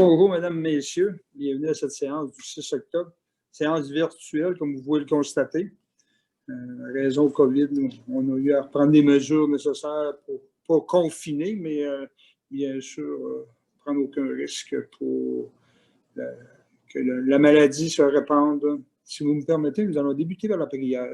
Bonjour, mesdames, messieurs. Bienvenue à cette séance du 6 octobre. Séance virtuelle, comme vous pouvez le constater. À raison du COVID, on a eu à reprendre des mesures nécessaires pour pas confiner, mais bien sûr, prendre aucun risque pour que la maladie se répande. Si vous me permettez, nous allons débuter par la prière.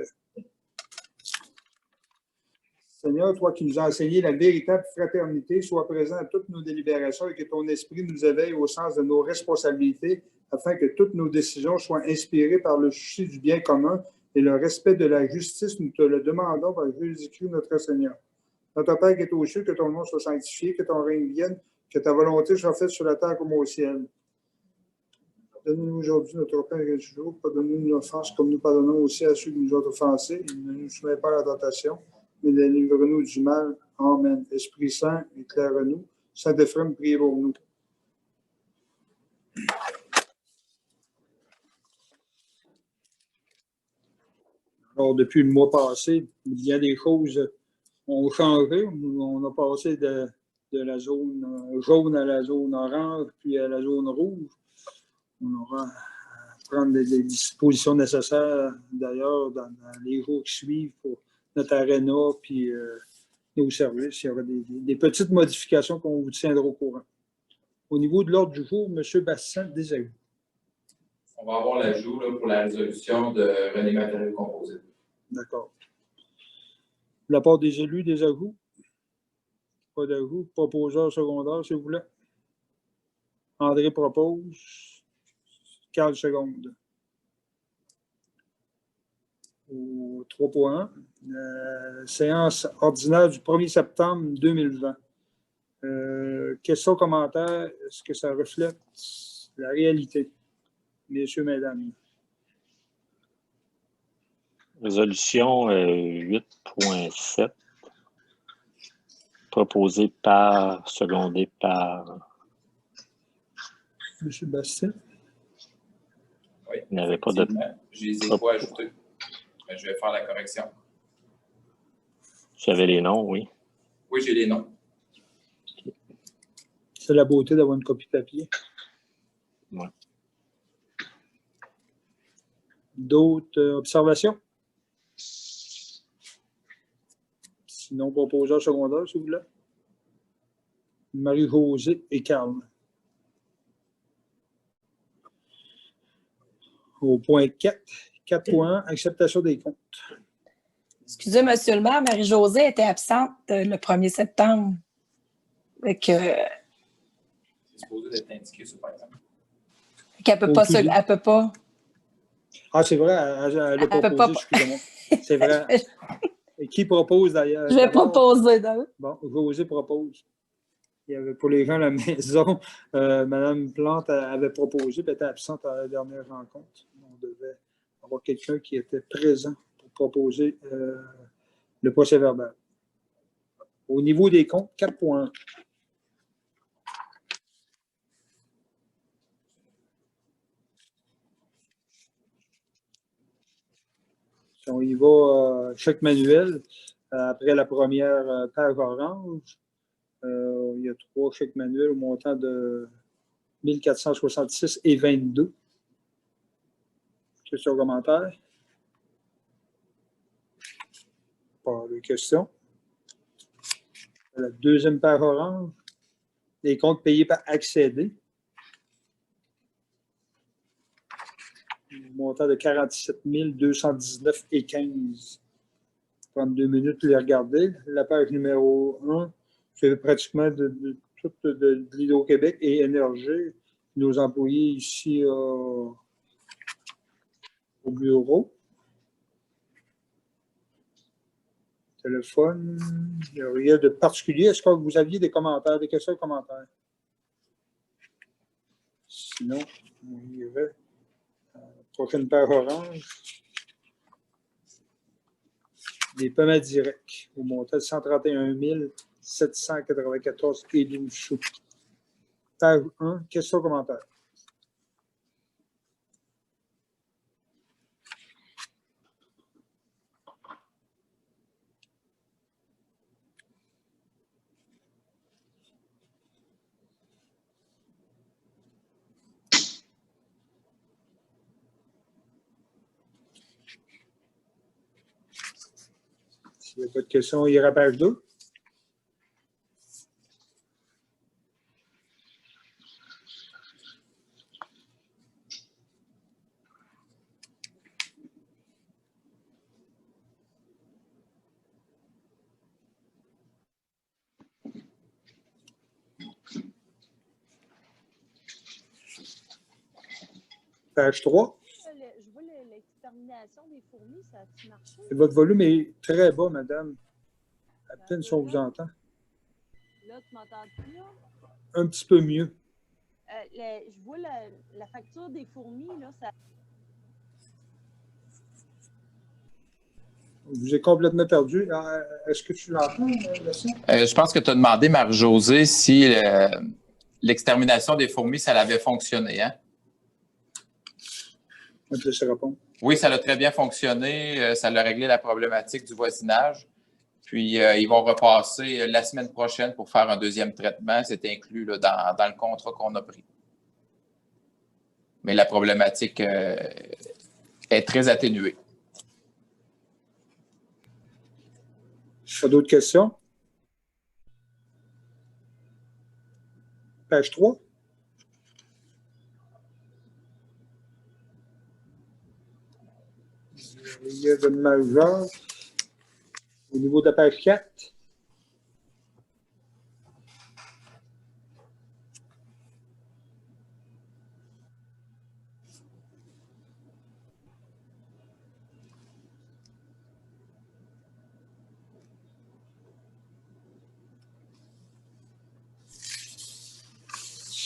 Seigneur, toi qui nous as enseigné la véritable fraternité, sois présent à toutes nos délibérations et que ton esprit nous éveille au sens de nos responsabilités afin que toutes nos décisions soient inspirées par le souci du bien commun et le respect de la justice. Nous te le demandons par Jésus-Christ notre Seigneur. Notre Père qui est aux cieux, que ton nom soit sanctifié, que ton règne vienne, que ta volonté soit faite sur la terre comme au ciel. Donne-nous aujourd'hui notre pain du jour. Pardonne-nous nos offenses comme nous pardonnons aussi à ceux qui nous ont offensés. Et ne nous soumets pas à la tentation, mais délivre-nous du mal. Amen. Esprit Saint, éclaire-nous. Saint-Éphrem, priez pour nous. Alors, depuis le mois passé, bien des choses ont changé. On a passé de la zone jaune à la zone orange, puis à la zone rouge. On aura à prendre des dispositions nécessaires, d'ailleurs, dans les jours qui suivent pour notre aréna, puis nos services. Il y aura des petites modifications qu'on vous tiendra au courant. Au niveau de l'ordre du jour, M. Bastien Desailly. On va avoir l'ajout pour la résolution de René Matériaux Composite. D'accord. De la part des élus, des ajouts? Pas d'ajout. Proposeur secondaire, s'il vous plaît. André propose. 4 secondes. Au 3.1. Séance ordinaire du 1er septembre 2020. Questions, commentaires, est-ce que ça reflète la réalité? Messieurs, mesdames. Résolution 8.7, proposée par, secondée par... M. Bastien. Oui, il n'y avait pas de... Je les ai pas ajoutés. Mais je vais faire la correction. J'avais les noms, oui. Oui, j'ai les noms. C'est la beauté d'avoir une copie papier. Ouais. D'autres observations? Sinon, proposeur secondaire, s'il vous plaît. Marie-Josée et Carl. Au point 4, 4.1, acceptation des comptes. Excusez, M. le maire, Marie-Josée était absente le 1er septembre. C'est supposé d'être indiqué sur par exemple. Qu'elle peut pas. Elle peut pas. Ah, c'est vrai, elle a proposé, excusez-moi. C'est vrai. Et qui propose d'ailleurs? Je vais proposer. Bon, Josée propose. Il y avait pour les gens à la maison, Mme Plante avait proposé, puis elle était absente à la dernière rencontre. On devait avoir quelqu'un qui était présent pour proposer le procès-verbal. Au niveau des comptes, 4.1. Si on y va, chèque manuel, après la première page orange, il y a 3 chèques manuels au montant de 1466 et 22. Questions, commentaires? Pas de questions. La deuxième page orange, les comptes payés par accéder. Montant de 47 219 et 15. 32 minutes pour les regarder. La page numéro 1, c'est pratiquement de l'Hydro-Québec et Énergie. Nos employés ici au bureau. Téléphone. Il n'y a rien de particulier. Est-ce que vous aviez des commentaires, des questions, commentaires? Sinon, on y va. Prochaine page orange. Des paiements directs au montant de 131 794 et 12 sous. Page 1, questions, commentaires. S'il n'y a pas de questions, on ira à page 2. Page 3. Je vois l'extermination des fourmis, ça a-tu marché? Votre volume est très bas, madame. À peine si on vous entend. Là, tu m'entends plus, là? Un petit peu mieux. Je vois la facture des fourmis, là, ça... Je vous ai complètement perdu. Est-ce que tu l'entends, Lucie? Je pense que tu as demandé, Marie-Josée, si l'extermination des fourmis, ça avait fonctionné. Hein? On te laisse répondre. Oui, ça a très bien fonctionné. Ça a réglé la problématique du voisinage. Puis, ils vont repasser la semaine prochaine pour faire un deuxième traitement. C'est inclus là, dans le contrat qu'on a pris. Mais la problématique est très atténuée. Pas d'autres questions? Page 3. Il y a de majeur. Au niveau de la page 4.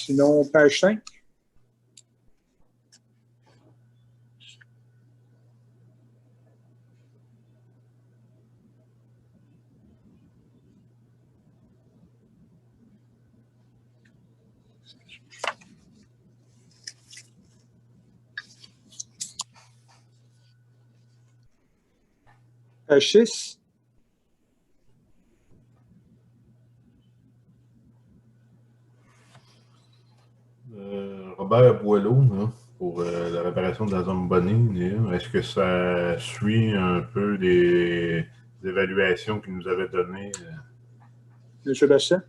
Sinon, page 5. Page 6. Robert Boileau, là, pour la réparation de la zombonnie, est-ce que ça suit un peu des évaluations qu'il nous avait données? M. Bastien.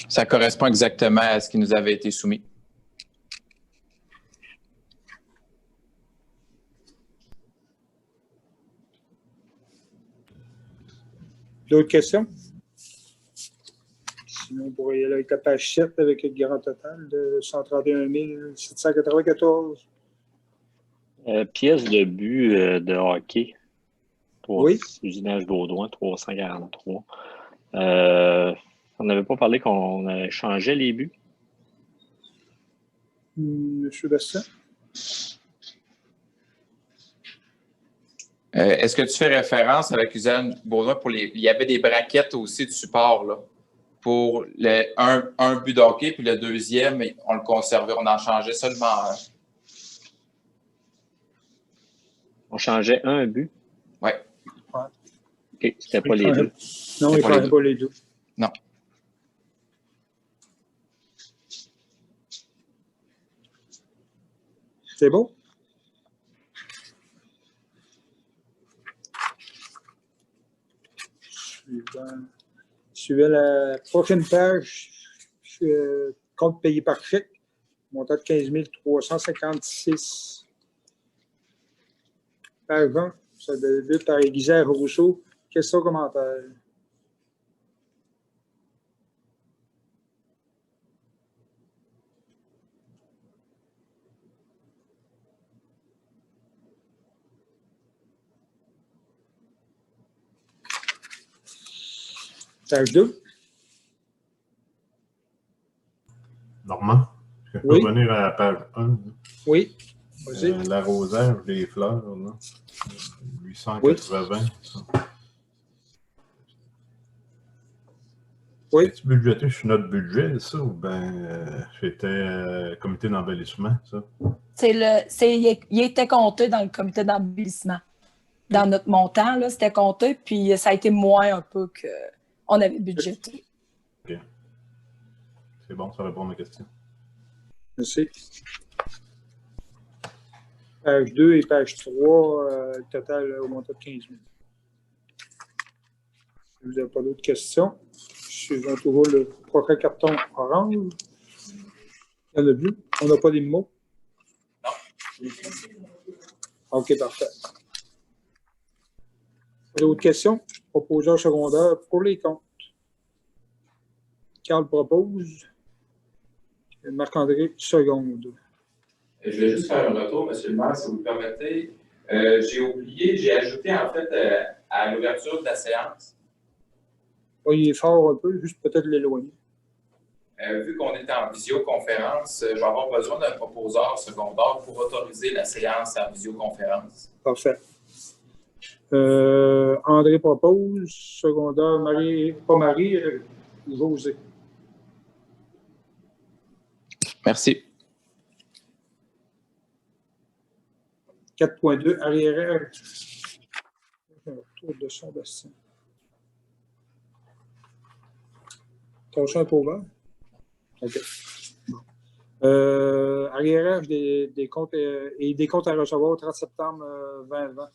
Ça correspond exactement à ce qui nous avait été soumis. D'autres questions? Sinon, on pourrait y aller avec la page 7 avec le grand total de 131 794. Pièce de but de hockey. Oui. Usinage Baudouin, 343. On n'avait pas parlé qu'on changeait les buts? Monsieur Bastien. Est-ce que tu fais référence avec Usinage Baudouin pour les... Il y avait des braquettes aussi de support, là. Pour un but de hockey, puis le deuxième, on le conservait, on en changeait seulement un. On changeait un but? Oui. Ouais. OK, c'était pas les deux. Non, il ne fallait pas les deux. Non. C'est beau? Suivant la prochaine page, compte payé par chèque, montant de 15 356. Page 20, ça débute par Guizère Rousseau. Question, commentaire. Page 2. Normand, est-ce que je peux Oui. revenir à la page 1? Oui, vas-y. L'arrosage des fleurs, là. 880. Ça. Oui. Est-ce budgété sur notre budget, ça, ou bien c'était comité d'embellissement, ça? Il était compté dans le comité d'embellissement. Dans notre montant, là, c'était compté, puis ça a été moins un peu qu'on avait budgété. OK. C'est bon, ça répond à ma question. Merci. Page 2 et page 3, total au montant de 15 000. Vous n'avez pas d'autres questions? Suivons toujours le prochain carton orange. Il y en a plus. On n'a pas des mots? Non. OK, parfait. D'autres questions? Proposeur secondaire pour les comptes. Carl propose. Marc-André, seconde. Je vais juste faire un retour, M. le maire, si vous me permettez. J'ai ajouté en fait à l'ouverture de la séance. Oui, il est fort un peu, juste peut-être l'éloigner. Vu qu'on est en visioconférence, je vais avoir besoin d'un proposeur secondaire pour autoriser la séance en visioconférence. Parfait. André propose, secondaire, José. Merci. 4.2, arrière. Retour de son Bastien. Ton son est pas ouvert? OK. Arrière des comptes et des comptes à recevoir au 30 septembre 2020.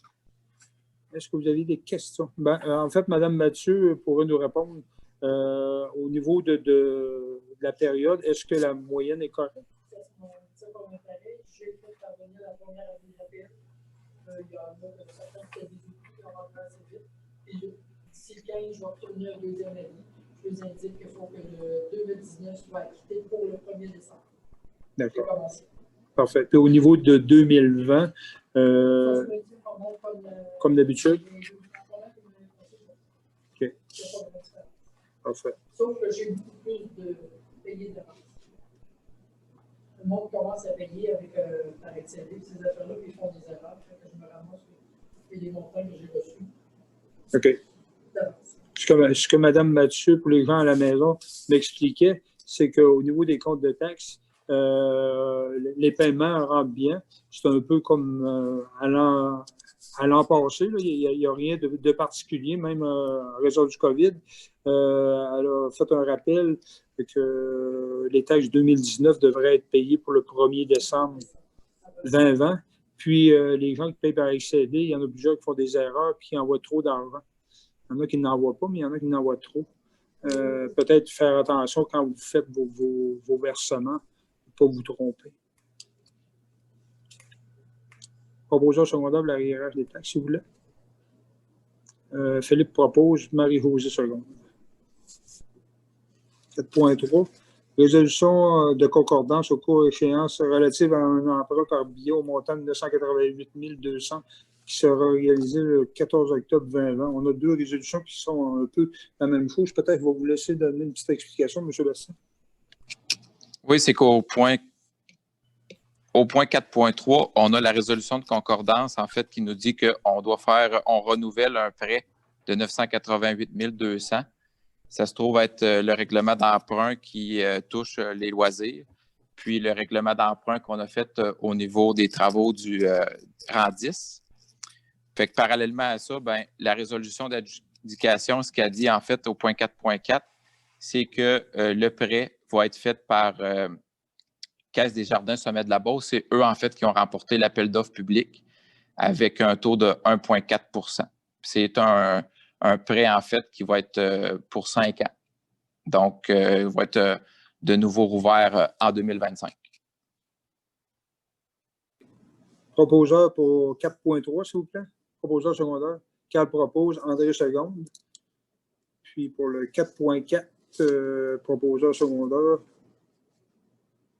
Est-ce que vous avez des questions? En fait, Mme Mathieu pourrait nous répondre au niveau de la période. Est-ce que la moyenne est correcte? J'ai fait parvenir la première année de la période. Il y en a certains qui ont des outils qui vont rentrer assez vite. Et d'ici le 15, je vais obtenir un deuxième avis. Je vous indique qu'il faut que le 2019 soit acquitté pour le 1er décembre. D'accord. Parfait. Puis au niveau de 2020, comme d'habitude? OK. Parfait. Sauf que j'ai beaucoup plus de payés d'avance. Le monde commence à payer avec ces affaires-là, puis ils font des erreurs. Que je me ramasse et les montants que j'ai reçus. OK. Ce que Mme Mathieu, pour les gens à la maison, m'expliquait, c'est qu'au niveau des comptes de taxes, les paiements rentrent bien. C'est un peu comme à l'an passé. Là. Il n'y a rien de particulier, même en raison du COVID. Elle a fait un rappel que les taxes 2019 devraient être payées pour le 1er décembre 2020. Puis les gens qui payent par excédé, il y en a plusieurs qui font des erreurs et qui envoient trop d'argent. Il y en a qui n'envoient pas, mais il y en a qui n'envoient trop. Peut-être faire attention quand vous faites vos versements, pour ne pas vous tromper. Proposeur secondaire pour l'arriérage des taxes, s'il vous plaît. Philippe propose, Marie-Josée seconde. 4.3. Résolution de concordance au cours échéance relative à un emprunt par billet au montant de 988 200 qui sera réalisé le 14 octobre 2020. On a deux résolutions qui sont un peu la même chose. Peut-être que je vais vous laisser donner une petite explication, M. Bastien. Oui, c'est qu'au point 4.3, on a la résolution de concordance, en fait, qui nous dit qu'on renouvelle un prêt de 988 200. Ça se trouve être le règlement d'emprunt qui touche les loisirs, puis le règlement d'emprunt qu'on a fait au niveau des travaux du rang 10. Fait que parallèlement à ça, la résolution d'adjudication, ce qu'elle dit en fait au point 4.4, c'est que le prêt va être fait par Caisse des Jardins Sommet de la Beauce. C'est eux, en fait, qui ont remporté l'appel d'offres public avec un taux de 1,4 %. C'est un prêt, en fait, qui va être pour 5 ans. Donc, il va être de nouveau rouvert en 2025. Proposeur pour 4.3, s'il vous plaît. Proposeur secondaire. Carl propose, André seconde. Puis pour le 4.4, proposeur secondaire,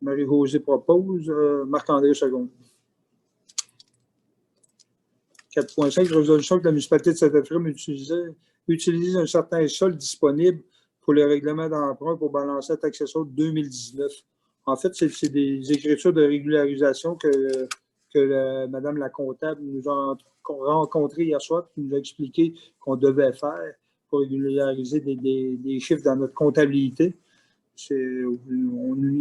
Marie-Josée propose, Marc-André seconde. 4.5, résolution que la municipalité de Saint-Ephraim utilise un certain sol disponible pour le règlement d'emprunt pour balancer la taxation de 2019. En fait, c'est des écritures de régularisation que Madame la comptable nous a rencontrées hier soir, qui nous a expliqué qu'on devait faire pour régulariser des chiffres dans notre comptabilité. Elle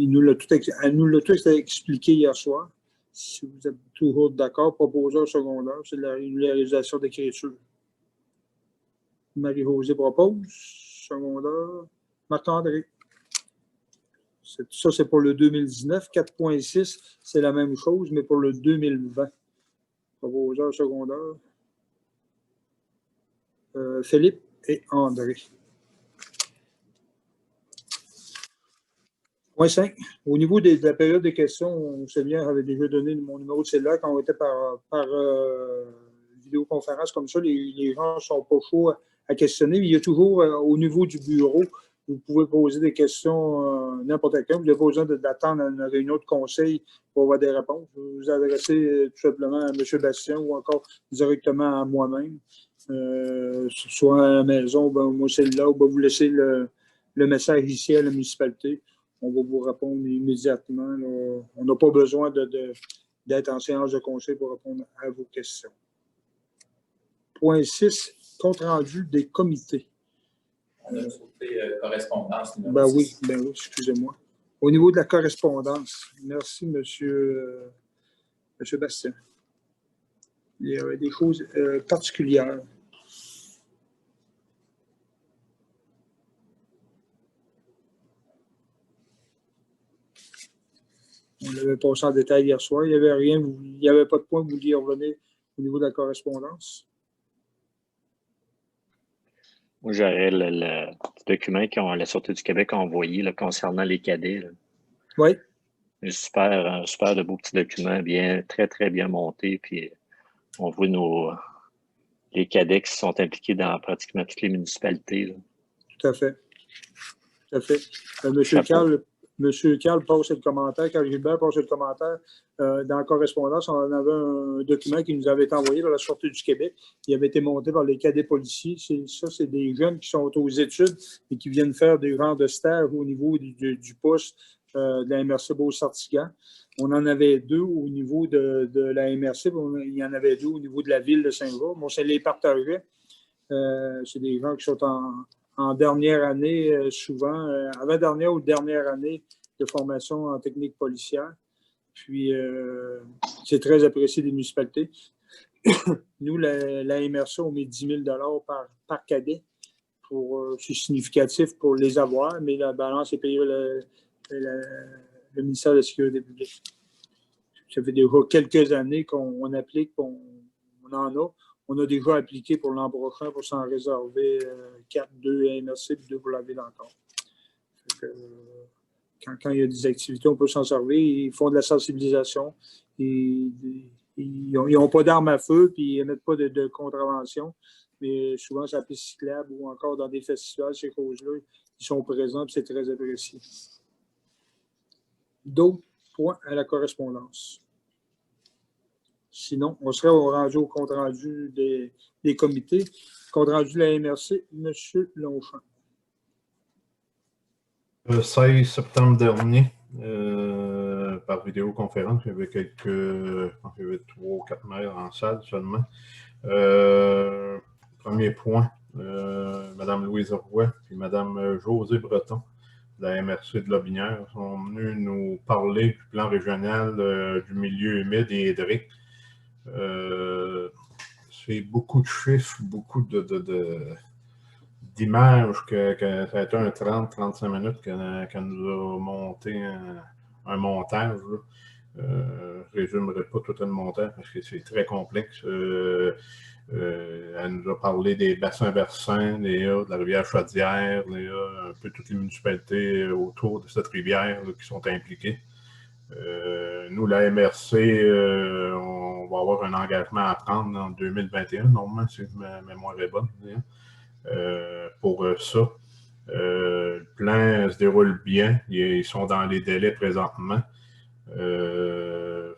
nous l'a tout expliqué hier soir. Si vous êtes toujours d'accord, proposeur secondaire, c'est la régularisation d'écriture. Marie-Josée propose, secondaire, Marc-André. Ça, c'est pour le 2019. 4.6, c'est la même chose, mais pour le 2020. Proposeur secondaire. Philippe et André. Point 5. Au niveau de la période des questions, Seigneur avait déjà donné mon numéro de cellulaire quand on était par vidéoconférence comme ça. Les gens ne sont pas chauds à questionner. Il y a toujours au niveau du bureau, vous pouvez poser des questions n'importe quand. Vous n'avez pas besoin d'attendre une réunion de conseil pour avoir des réponses. Vous vous adressez tout simplement à M. Bastien ou encore directement à moi-même. Soit à la maison, ben, moi c'est là, ou ben, vous laissez le message ici à la municipalité. On va vous répondre immédiatement. Là. On n'a pas besoin d'être en séance de conseil pour répondre à vos questions. Point 6, compte rendu des comités. On a sauté correspondance. Ben oui, excusez-moi. Au niveau de la correspondance, merci, M. Bastien. Il y a des choses particulières. On l'avait passé en détail hier soir. Il n'y avait rien, il n'y avait pas de point que vous vouliez revenir au niveau de la correspondance. Moi, j'aurais le document que la Sûreté du Québec a envoyé là, concernant les cadets. Là. Oui. Un super de beau petit document, très, très bien monté. Puis on voit les cadets qui sont impliqués dans pratiquement toutes les municipalités. Là. Tout à fait. Tout à fait. Monsieur Carl passe le commentaire, Carl Gilbert passe le commentaire. Dans la correspondance, on avait un document qui nous avait été envoyé par la Sûreté du Québec. Il avait été monté par les cadets policiers. C'est des jeunes qui sont aux études et qui viennent faire des genres de stages au niveau du poste de la MRC Beauce-Sartigan. On en avait 2 au niveau de la MRC. Il y en avait 2 au niveau de la ville de Saint-Jean. On se les partageait. C'est des gens qui sont en dernière année, souvent, avant-dernière ou dernière année de formation en technique policière. Puis, c'est très apprécié des municipalités. Nous, la MRC, on met 10 000 par cadet. C'est significatif pour les avoir, mais la balance est payée le ministère de la Sécurité publique. Ça fait déjà quelques années qu'on applique, on en a. On a déjà appliqué pour l'an prochain pour s'en réserver 4, 2 à MRC, puis 2 pour la ville encore. Quand il y a des activités, on peut s'en servir. Ils font de la sensibilisation. Ils n'ont pas d'armes à feu, puis ils n'émettent pas de contravention. Mais souvent, c'est à la piste cyclable ou encore dans des festivals, ces choses-là, ils sont présents, puis c'est très apprécié. D'autres points à la correspondance. Sinon, on serait rendu au compte-rendu des comités. Compte-rendu de la MRC, M. Longchamp. Le 16 septembre dernier, par vidéoconférence, il y avait il y avait 3 ou 4 maires en salle seulement. Premier point, Mme Louise Roy et Mme Josée Breton de la MRC de Lobinière sont venus nous parler du plan régional du milieu humide et hydrique. C'est beaucoup de chiffres, beaucoup d'images que ça a été un 30-35 minutes qu'elle nous a monté un montage. Je ne résumerai pas tout le montage parce que c'est très complexe. Elle nous a parlé des bassins versants, de la rivière Chaudière, un peu toutes les municipalités autour de cette rivière qui sont impliquées. Nous, la MRC, on va avoir un engagement à prendre en 2021, normalement, si ma mémoire est bonne. Pour ça, le plan se déroule bien. Ils sont dans les délais présentement.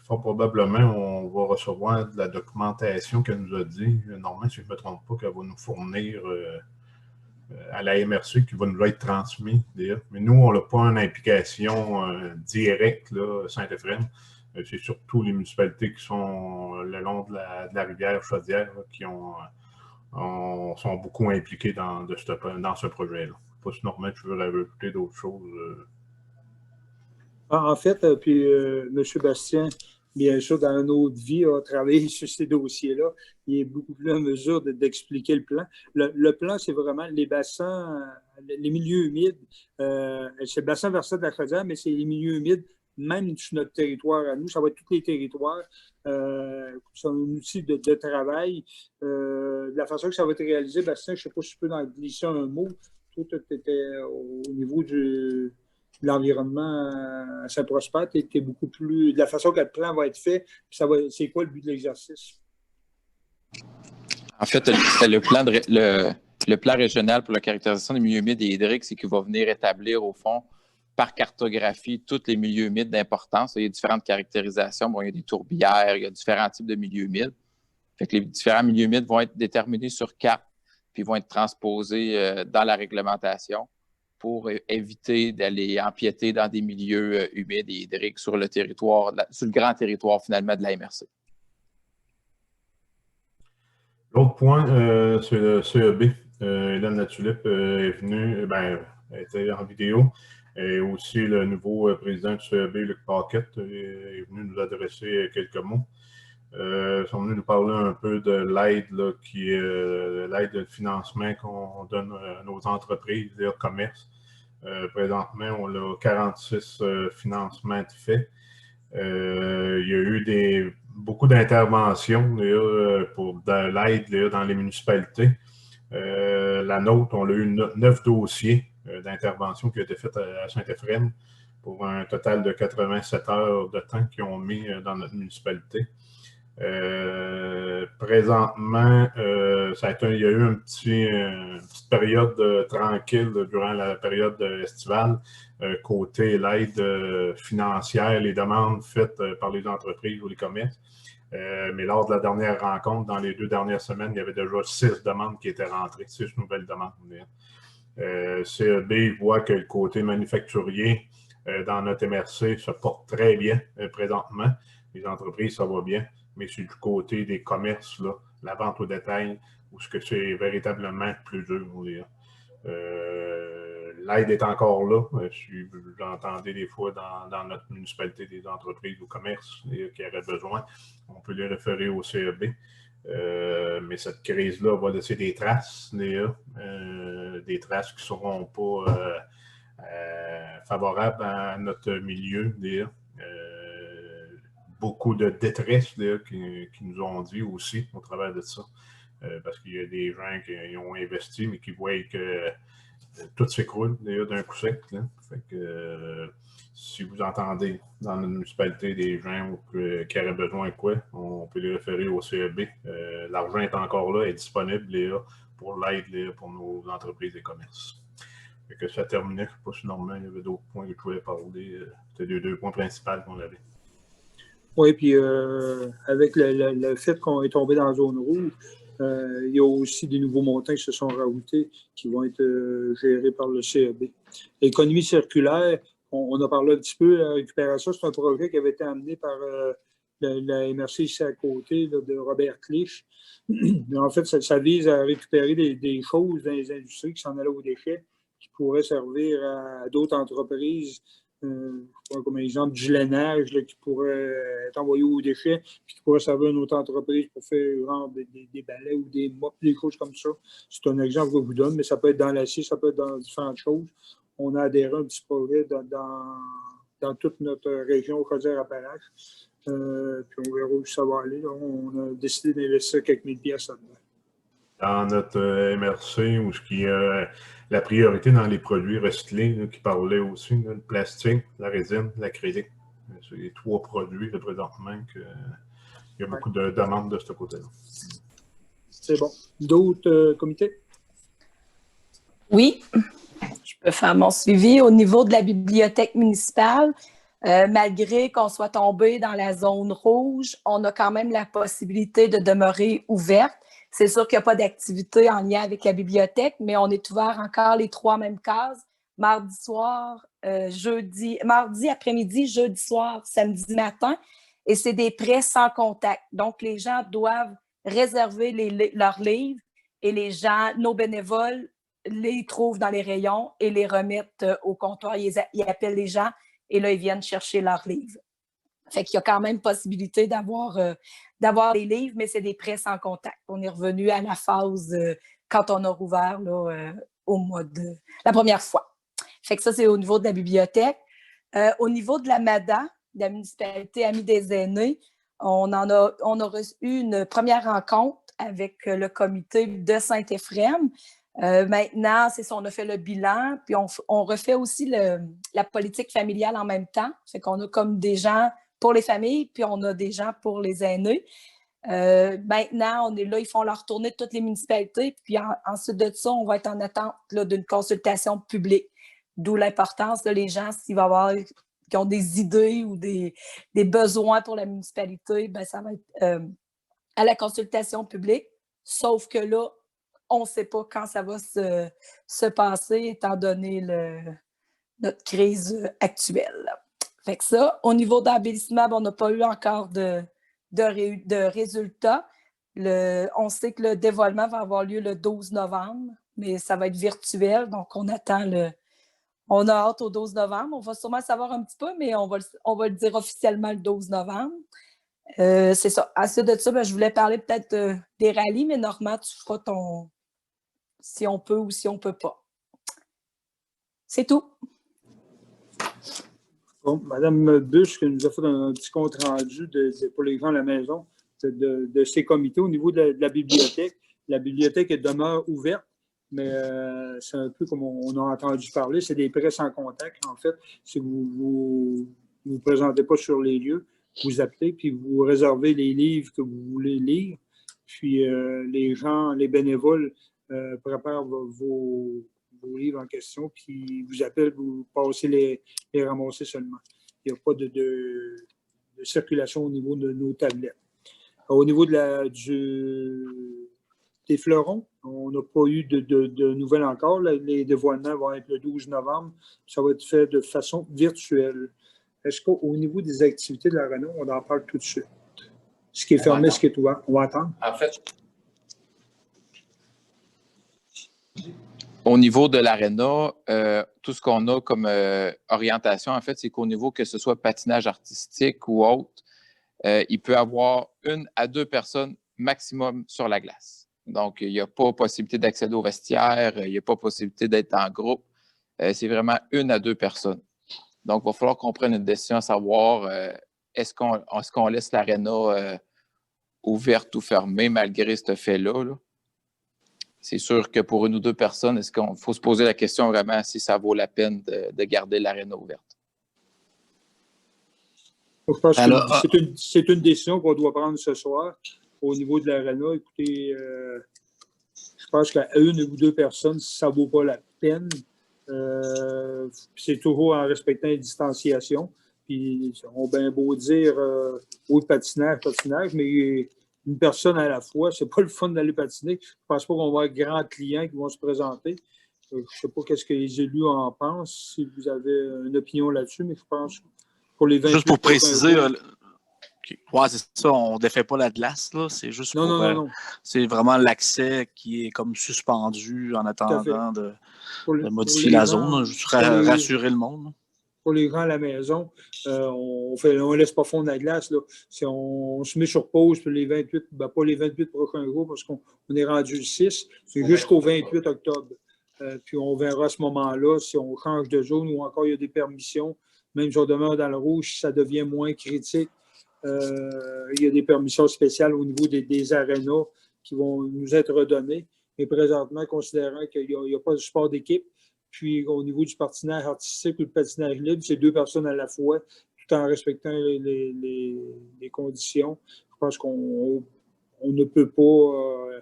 Fort probablement, on va recevoir de la documentation qu'elle nous a dit. Normalement, si je ne me trompe pas, qu'elle va nous fournir à la MRC qui va nous être transmis. Mais nous, on n'a pas une implication directe, Saint-Éphrem. C'est surtout les municipalités qui sont le long de la rivière Chaudière qui sont beaucoup impliquées dans ce projet-là. Pas si normalement tu veux rajouter d'autres choses. En fait, puis M. Bastien, bien sûr, dans une autre vie, a travaillé sur ces dossiers-là. Il est beaucoup plus en mesure d'expliquer le plan. Le plan, c'est vraiment les bassins, les milieux humides. C'est le bassin versant de la Chaudière, mais c'est les milieux humides même sur notre territoire à nous. Ça va être tous les territoires. C'est un outil de travail. De la façon que ça va être réalisé, Bastien, je ne sais pas si tu peux en glisser un mot. Toi, tu étais au niveau de l'environnement à Saint-Prosper, tu étais beaucoup plus. De la façon que le plan va être fait, c'est quoi le but de l'exercice? En fait, c'est le plan régional pour la caractérisation des milieux humides et hydriques, c'est qu'il va venir établir, au fond, par cartographie, tous les milieux humides d'importance. Il y a différentes caractérisations. Bon, il y a des tourbières, il y a différents types de milieux humides. Fait que les différents milieux humides vont être déterminés sur carte, puis vont être transposés dans la réglementation pour éviter d'aller empiéter dans des milieux humides et hydriques sur le territoire, sur le grand territoire, finalement, de la MRC. L'autre point, c'est le CEB. Hélène Latulippe est venue, elle était en vidéo. Et aussi, le nouveau président du CEB, Luc Paquette, est venu nous adresser quelques mots. Ils sont venus nous parler un peu de l'aide, qui est l'aide de financement qu'on donne à nos entreprises et au commerce. Présentement, on a 46 financements de fait. Il y a eu beaucoup d'interventions pour de l'aide dans les municipalités. La nôtre, on a eu 9 dossiers d'intervention qui ont été faits à Saint-Éphrem pour un total de 87 heures de temps qu'ils ont mis dans notre municipalité. Présentement, il y a eu une petite période tranquille durant la période estivale, côté l'aide financière, les demandes faites par les entreprises ou les commerces. Mais lors de la dernière rencontre, dans les 2 dernières semaines, il y avait déjà 6 demandes qui étaient rentrées, 6 nouvelles demandes. CEB voit que le côté manufacturier dans notre MRC se porte très bien présentement. Les entreprises, ça va bien. Mais c'est du côté des commerces, là, la vente au détail, où c'est véritablement plus dur. L'aide est encore là. Si vous l'entendez des fois dans notre municipalité des entreprises ou commerces qui auraient besoin, on peut les référer au CEB. Mais cette crise-là va laisser des traces, des traces qui ne seront pas favorables à notre milieu. Beaucoup de détresse qui nous ont dit aussi au travers de ça. Parce qu'il y a des gens qui ont investi, mais qui voient que tout s'écroule d'un coup sec. Fait que si vous entendez dans notre municipalité des gens qui auraient besoin de quoi, on peut les référer au CEB. L'argent est encore là, est disponible pour l'aide pour nos entreprises et commerces. Fait que ça terminait. Je ne sais pas si normalement il y avait d'autres points que je voulais parler. C'était les 2 points principaux qu'on avait. Oui, puis avec le fait qu'on est tombé dans la zone rouge, il y a aussi des nouveaux montants qui se sont rajoutés qui vont être gérés par le CEB. L'économie circulaire, on a parlé un petit peu, la récupération, c'est un projet qui avait été amené par la MRC ici à côté de Robert Clich. En fait, ça vise à récupérer des choses dans les industries qui s'en allaient aux déchets, qui pourraient servir à d'autres entreprises. Comme exemple du lainage qui pourrait être envoyé aux déchets, puis qui pourrait servir à une autre entreprise pour faire des balais ou des mops, des choses comme ça. C'est un exemple que je vous donne, mais ça peut être dans l'acier, ça peut être dans différentes choses. On a adhéré à un petit projet dans toute notre région Chaudière-Appalaches. Puis on verra où ça va aller. Là. On a décidé d'investir quelques mille pièces là-dedans. Dans notre MRC, où ce qui est la priorité dans les produits recyclés, qui parlait aussi, le plastique, la résine, l'acrylique. C'est les 3 produits présentement qu'il y a beaucoup de demandes de ce côté-là. C'est bon. D'autres comités? Oui, je peux faire mon suivi au niveau de la bibliothèque municipale. Malgré qu'on soit tombé dans la zone rouge, on a quand même la possibilité de demeurer ouverte. C'est sûr qu'il n'y a pas d'activité en lien avec la bibliothèque, mais on est ouvert encore les 3 mêmes cases. Mardi soir, mardi après-midi, jeudi soir, samedi matin. Et c'est des prêts sans contact. Donc, les gens doivent réserver leurs livres et nos bénévoles les trouvent dans les rayons et les remettent au comptoir. Ils appellent les gens et là, ils viennent chercher leurs livres. Fait qu'il y a quand même possibilité d'avoir les livres, mais c'est des prêts sans contact. On est revenu à la phase quand on a rouvert là, au mois de la première fois. Fait que ça, c'est au niveau de la bibliothèque. Au niveau de la MADA, de la municipalité Amis des aînés, on a eu une première rencontre avec le comité de Saint-Éphrem. Maintenant, c'est ça, on a fait le bilan, puis on refait aussi la politique familiale en même temps. Fait qu'on a comme des gens pour les familles, puis on a des gens pour les aînés. Maintenant, on est là, ils font leur tournée de toutes les municipalités, puis ensuite de ça, on va être en attente d'une consultation publique. D'où l'importance, les gens, s'il va y avoir qui ont des idées ou des besoins pour la municipalité, ben, ça va être à la consultation publique. Sauf que là, on ne sait pas quand ça va se passer, étant donné notre crise actuelle. Fait que ça, au niveau d'embellissement, on n'a pas eu encore de résultats. On sait que le dévoilement va avoir lieu le 12 novembre, mais ça va être virtuel, donc on attend on a hâte au 12 novembre. On va sûrement savoir un petit peu, mais on va le dire officiellement le 12 novembre. C'est ça. Ensuite de ça, je voulais parler peut-être des rallyes, mais Normand, tu feras ton si on peut ou si on ne peut pas. C'est tout. Bon, Mme Bush, qui nous a fait un petit compte-rendu pour les gens à la maison de ces comités au niveau de la bibliothèque. La bibliothèque demeure ouverte, mais c'est un peu comme on a entendu parler, c'est des prêts sans contact. En fait, si vous vous présentez pas sur les lieux, vous appelez, puis vous réservez les livres que vous voulez lire, puis les gens, les bénévoles préparent vos livres en question, puis vous appellent, vous passez les ramasser seulement. Il n'y a pas de circulation au niveau de nos tablettes. Au niveau des fleurons, on n'a pas eu de nouvelles encore. Les dévoilements vont être le 12 novembre. Ça va être fait de façon virtuelle. Est-ce qu'au niveau des activités de l'aréna, on en parle tout de suite? Ce qui est fermé, ce qui est ouvert. On va attendre? En fait, au niveau de l'aréna, tout ce qu'on a comme orientation, en fait, c'est qu'au niveau que ce soit patinage artistique ou autre, il peut y avoir 1 à 2 personnes maximum sur la glace. Donc, il n'y a pas possibilité d'accéder au vestiaire, il n'y a pas possibilité d'être en groupe. C'est vraiment 1 à 2 personnes. Donc, il va falloir qu'on prenne une décision à savoir est-ce qu'on laisse l'aréna ouverte ou fermée malgré ce fait-là. Là. C'est sûr que pour 1 ou 2 personnes, est-ce qu'il faut se poser la question vraiment si ça vaut la peine de garder l'aréna ouverte? Je pense que c'est une décision qu'on doit prendre ce soir au niveau de l'aréna. Écoutez, je pense qu'à 1 ou 2 personnes, ça ne vaut pas la peine. C'est toujours en respectant les distanciations. Puis on a bien beau dire oui, patinage, mais une personne à la fois, c'est pas le fun d'aller patiner. Je pense pas qu'on va avoir grand clients qui vont se présenter. Je sais pas qu'est-ce que les élus en pensent, si vous avez une opinion là-dessus, mais je pense que pour les 28 juste pour préciser, ouais, c'est ça, on ne défait pas la glace, là. C'est juste non. C'est vraiment l'accès qui est comme suspendu en attendant de modifier la zone, juste rassurer le monde. Pour les gens à la maison, on ne laisse pas fondre la glace. Là. On se met sur pause pour les 28, pas les 28 prochains jours parce qu'on est rendu le 6, c'est jusqu'au 28 octobre. Puis on verra à ce moment-là si on change de zone ou encore il y a des permissions. Même si on demeure dans le rouge, ça devient moins critique. Il y a des permissions spéciales au niveau des arénas qui vont nous être redonnées. Mais présentement, considérant qu'il n'y a pas de sport d'équipe, puis au niveau du patinage artistique ou du patinage libre, c'est 2 personnes à la fois, tout en respectant les conditions. Je pense qu'on ne peut pas...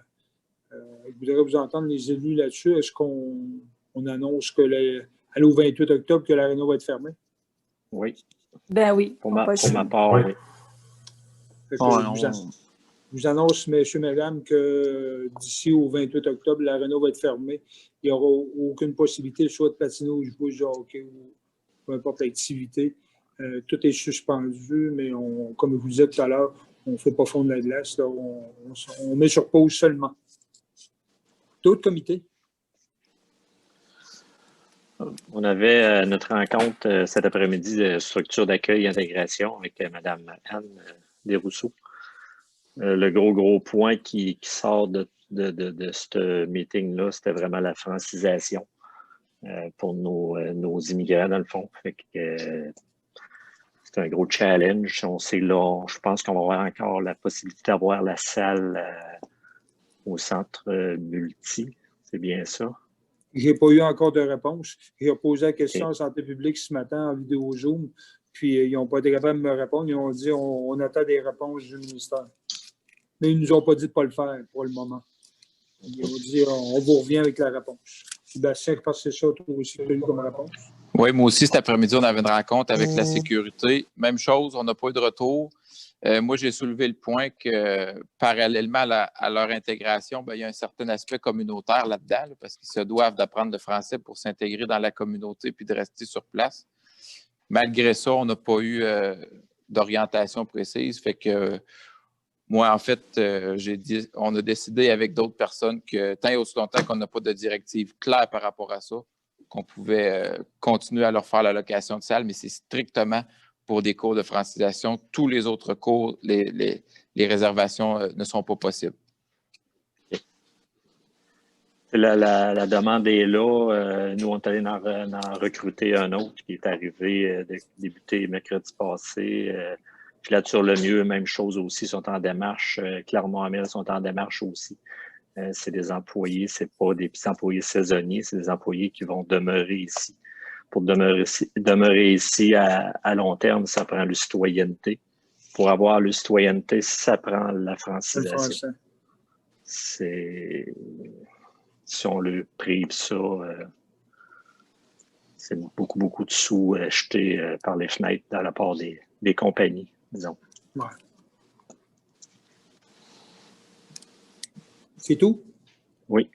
je voudrais vous entendre les élus là-dessus. Est-ce qu'on annonce au 28 octobre que l'aréna va être fermée? Oui. Ben oui. Pour ma part, oui. Je vous annonce, messieurs, mesdames, que d'ici au 28 octobre, l'aréna va être fermée. Il n'y aura aucune possibilité, soit de patiner ou de jouer du hockey ou peu importe l'activité. Tout est suspendu, mais comme je vous disais tout à l'heure, on ne fait pas fondre la glace. Là, on met sur pause seulement. D'autres comités? On avait notre rencontre cet après-midi de structure d'accueil et intégration avec Mme Anne Desrousseaux. Le gros point qui sort de ce meeting-là, c'était vraiment la francisation. pour nos immigrants, dans le fond. Fait que, c'est un gros challenge. On sait là, je pense qu'on va avoir encore la possibilité d'avoir la salle au centre multi. C'est bien ça? Je n'ai pas eu encore de réponse. J'ai posé la question à la santé publique ce matin en vidéo Zoom, puis ils n'ont pas été capables de me répondre. Ils ont dit on attend des réponses du ministère. Mais ils ne nous ont pas dit de ne pas le faire pour le moment. Ils ont dit on vous revient avec la réponse. Puis Bastien, je pense que c'est ça toi aussi que tu as eu comme réponse. Oui, moi aussi, cet après-midi, on avait une rencontre avec la sécurité. Même chose, on n'a pas eu de retour. Moi, j'ai soulevé le point que, parallèlement à leur intégration, il y a un certain aspect communautaire là-dedans, parce qu'ils se doivent d'apprendre le français pour s'intégrer dans la communauté puis de rester sur place. Malgré ça, on n'a pas eu d'orientation précise. Fait que moi, en fait, on a décidé avec d'autres personnes que tant et aussi longtemps qu'on n'a pas de directive claire par rapport à ça, qu'on pouvait continuer à leur faire l'allocation de salle, mais c'est strictement pour des cours de francisation. Tous les autres cours, les réservations ne sont pas possibles. La demande est là. Nous, on est allé en recruter un autre qui est arrivé, débuté mercredi passé. Puis là, sur le mieux, même chose aussi, sont en démarche. Clermont-Amel sont en démarche aussi. C'est des employés, c'est pas des petits employés saisonniers, c'est des employés qui vont demeurer ici. Pour demeurer ici à long terme, ça prend la citoyenneté. Pour avoir la citoyenneté, ça prend la francisation. Si on leur prive ça, c'est beaucoup, beaucoup de sous jetés par les fenêtres dans la part des compagnies, disons. Ouais. C'est tout? Oui.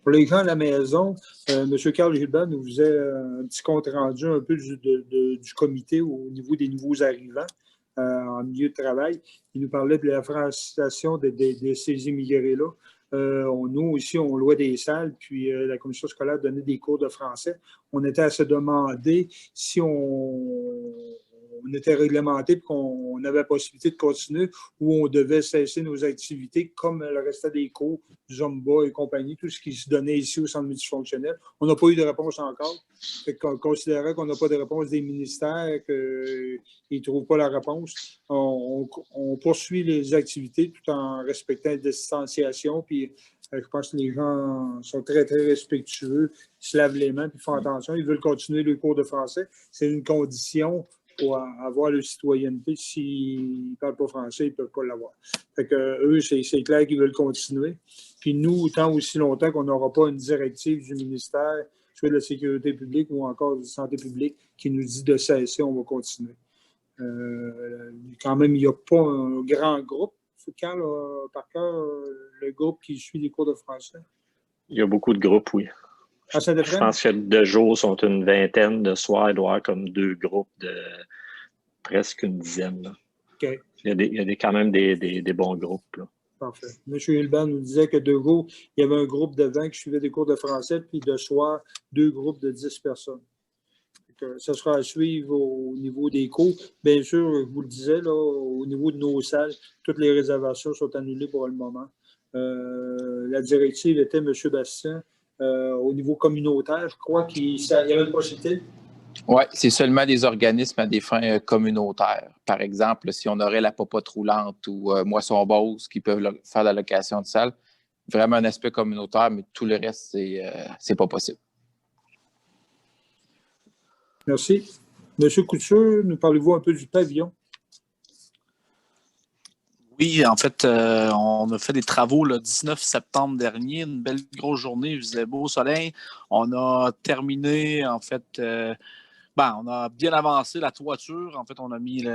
Pour les gens à la maison, M. Carl Gilbert nous faisait un petit compte-rendu un peu du comité au niveau des nouveaux arrivants en milieu de travail. Il nous parlait de la francisation de ces immigrés-là. Nous, ici, on louait des salles, puis la commission scolaire donnait des cours de français. On était à se demander si on était réglementé et qu'on avait la possibilité de continuer ou on devait cesser nos activités comme le restait des cours, Zumba et compagnie, tout ce qui se donnait ici au centre multifonctionnel. On n'a pas eu de réponse encore. On considérait qu'on n'a pas de réponse des ministères, qu'ils ne trouvent pas la réponse. On poursuit les activités tout en respectant la distanciation. Puis, je pense que les gens sont très, très respectueux. Ils se lavent les mains et font attention. Ils veulent continuer le cours de français. C'est une condition pour avoir la citoyenneté. S'ils ne parlent pas français, ils ne peuvent pas l'avoir. Fait que eux, c'est clair qu'ils veulent continuer. Puis nous, tant aussi longtemps qu'on n'aura pas une directive du ministère, soit de la sécurité publique ou encore de la santé publique, qui nous dit de cesser, on va continuer. Quand même, il n'y a pas un grand groupe. Quand, par cœur, le groupe qui suit les cours de français? Il y a beaucoup de groupes, oui. Je pense que de jours sont une vingtaine, de soirs, il doit y avoir comme 2 groupes de presque une dizaine. Là. Okay. Il y a quand même des bons groupes. Là. Parfait. M. Hilbert nous disait que de jour, il y avait un groupe de 20 qui suivait des cours de français, puis de soir, 2 groupes de 10 personnes. Ça sera à suivre au niveau des cours. Bien sûr, je vous le disais, là, au niveau de nos salles, toutes les réservations sont annulées pour le moment. La directive était M. Bastien. Au niveau communautaire, je crois qu'il y avait une possibilité. Oui, c'est seulement des organismes à des fins communautaires. Par exemple, si on aurait la popote roulante ou Moisson Beauce qui peuvent faire la location de salle, vraiment un aspect communautaire, mais tout le reste, c'est pas possible. Merci. Monsieur Couture, nous parlez-vous un peu du pavillon? Oui, en fait, on a fait des travaux le 19 septembre dernier, une belle grosse journée, il faisait beau soleil. On a terminé, en fait, on a bien avancé la toiture. En fait, on a mis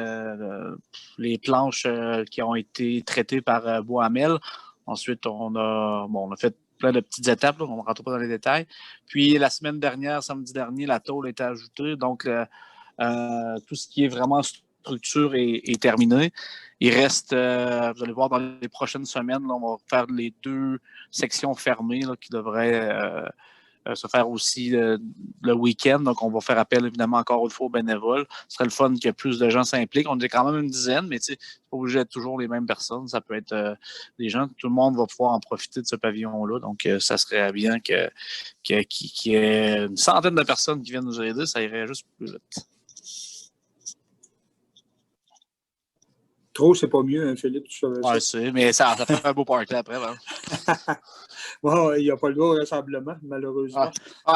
les planches qui ont été traitées par Bois-Hamel. Ensuite, on a fait plein de petites étapes, là, on ne rentre pas dans les détails. Puis, la semaine dernière, samedi dernier, la tôle a été ajoutée. Donc, tout ce qui est vraiment structure est terminé. Il reste, vous allez voir dans les prochaines semaines, là, on va faire les 2 sections fermées là, qui devraient se faire aussi le week-end. Donc, on va faire appel, évidemment, encore une fois aux bénévoles. Ce serait le fun que plus de gens s'impliquent. On est quand même une dizaine, mais c'est pas obligé d'être toujours les mêmes personnes. Ça peut être des gens. Tout le monde va pouvoir en profiter de ce pavillon-là. Donc, ça serait bien qu'il y ait une centaine de personnes qui viennent nous aider. Ça irait juste plus vite. Trop, c'est pas mieux, hein, Philippe, tu savais ça. Oui, c'est, mais ça fait un beau party après. Hein. Bon, il n'y a pas le droit au rassemblement, malheureusement.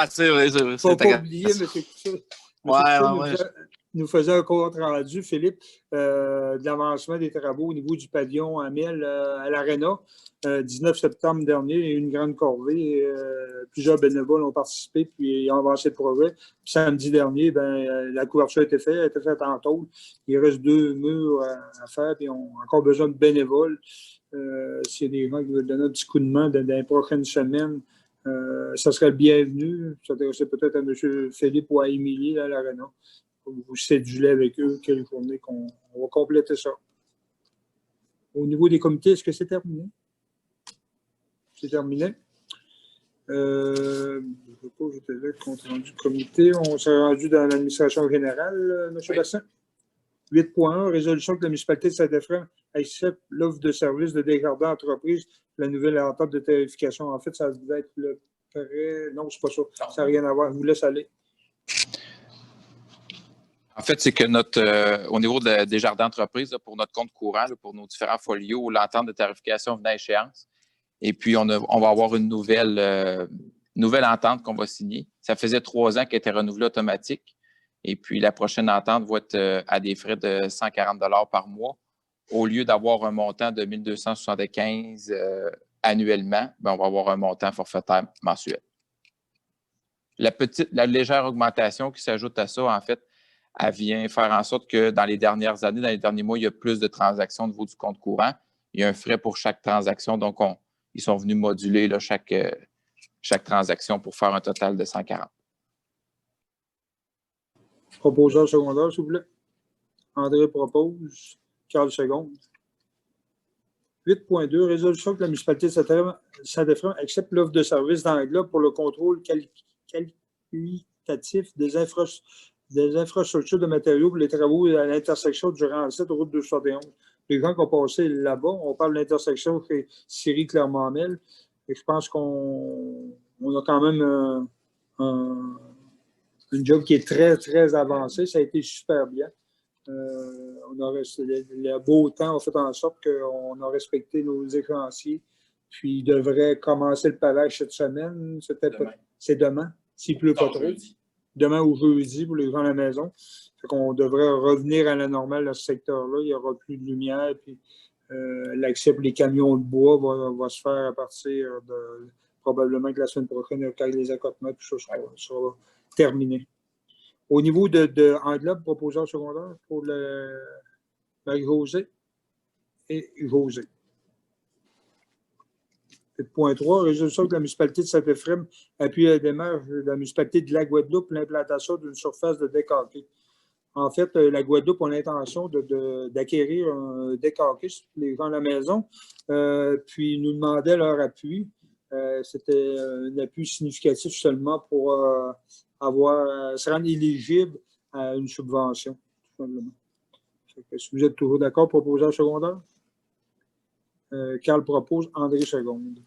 C'est vrai, c'est vrai. Il ne faut pas oublier, M. Couture. Nous faisait un compte rendu, Philippe, de l'avancement des travaux au niveau du pavillon Amel à l'Arena. 19 septembre dernier, une grande corvée. Plusieurs bénévoles ont participé, puis ils ont avancé le projet. Puis samedi dernier, la couverture a été faite en tôle. Il reste 2 murs à faire, puis on a encore besoin de bénévoles. S'il y a des gens qui veulent donner un petit coup de main dans les prochaines semaines, ça serait le bienvenu. S'intéresser peut-être à M. Philippe ou à Émilie à l'Arena. Vous cédulez avec eux quelle journée qu'on va compléter ça. Au niveau des comités, est-ce que c'est terminé? C'est terminé. Je ne sais pas, j'étais là, compte rendu comité. On s'est rendu dans l'administration générale, M. Bassin. 8.1, résolution que la municipalité de Saint-Ephraim accepte l'offre de service de Desjardins Entreprises, la nouvelle entente de tarification. En fait, ça devait être le prêt. Non, c'est pas ça. Ça n'a rien à voir. Je vous laisse aller. En fait, c'est que au niveau des jardins d'entreprise, pour notre compte courant, là, pour nos différents folios, l'entente de tarification venait à échéance. Et puis, on va avoir une nouvelle entente qu'on va signer. Ça faisait 3 ans qu'elle était renouvelée automatique. Et puis, la prochaine entente va être à des frais de 140 $ par mois. Au lieu d'avoir un montant de 1 275 annuellement, on va avoir un montant forfaitaire mensuel. La légère augmentation qui s'ajoute à ça, en fait, elle vient faire en sorte que dans les dernières années, dans les derniers mois, il y a plus de transactions au niveau du compte courant. Il y a un frais pour chaque transaction. Donc, ils sont venus moduler là, chaque transaction pour faire un total de 140. Proposeur secondaire, s'il vous plaît. André propose. Carl seconde. 8.2, résolution que la municipalité de Saint-Ephraim accepte l'offre de service d'Anglobe pour le contrôle qualitatif des infrastructures de matériaux pour les travaux à l'intersection du rang 7 route 271. Les gens qui ont passé là-bas, on parle de l'intersection chez Syrie Clermont-Mel. Et je pense qu'on a quand même un job qui est très, très avancé. Ça a été super bien. Le beau temps a fait en sorte qu'on a respecté nos échéanciers. Puis, il devrait commencer le pavage cette semaine. C'est demain, s'il ne pleut pas trop. Demain ou jeudi pour les gens à la maison. Fait qu'on devrait revenir à la normale dans ce secteur-là. Il n'y aura plus de lumière. Puis, l'accès pour les camions de bois va se faire à partir de probablement que la semaine prochaine, quand les accotements, tout ça sera terminé. Au niveau de Englobe, proposeur secondaire pour Marie-Josée et José. Point 3, résolution que la municipalité de Saint-Ephraim appuie la démarche de la municipalité de la Guadeloupe pour l'implantation d'une surface de décaqué. En fait, la Guadeloupe a l'intention d'acquérir un décaqué pour les gens à la maison, puis ils nous demandaient leur appui. C'était un appui significatif seulement pour se rendre éligible à une subvention, tout simplement. Si vous êtes toujours d'accord, proposeur secondaire? Carl propose, André seconde.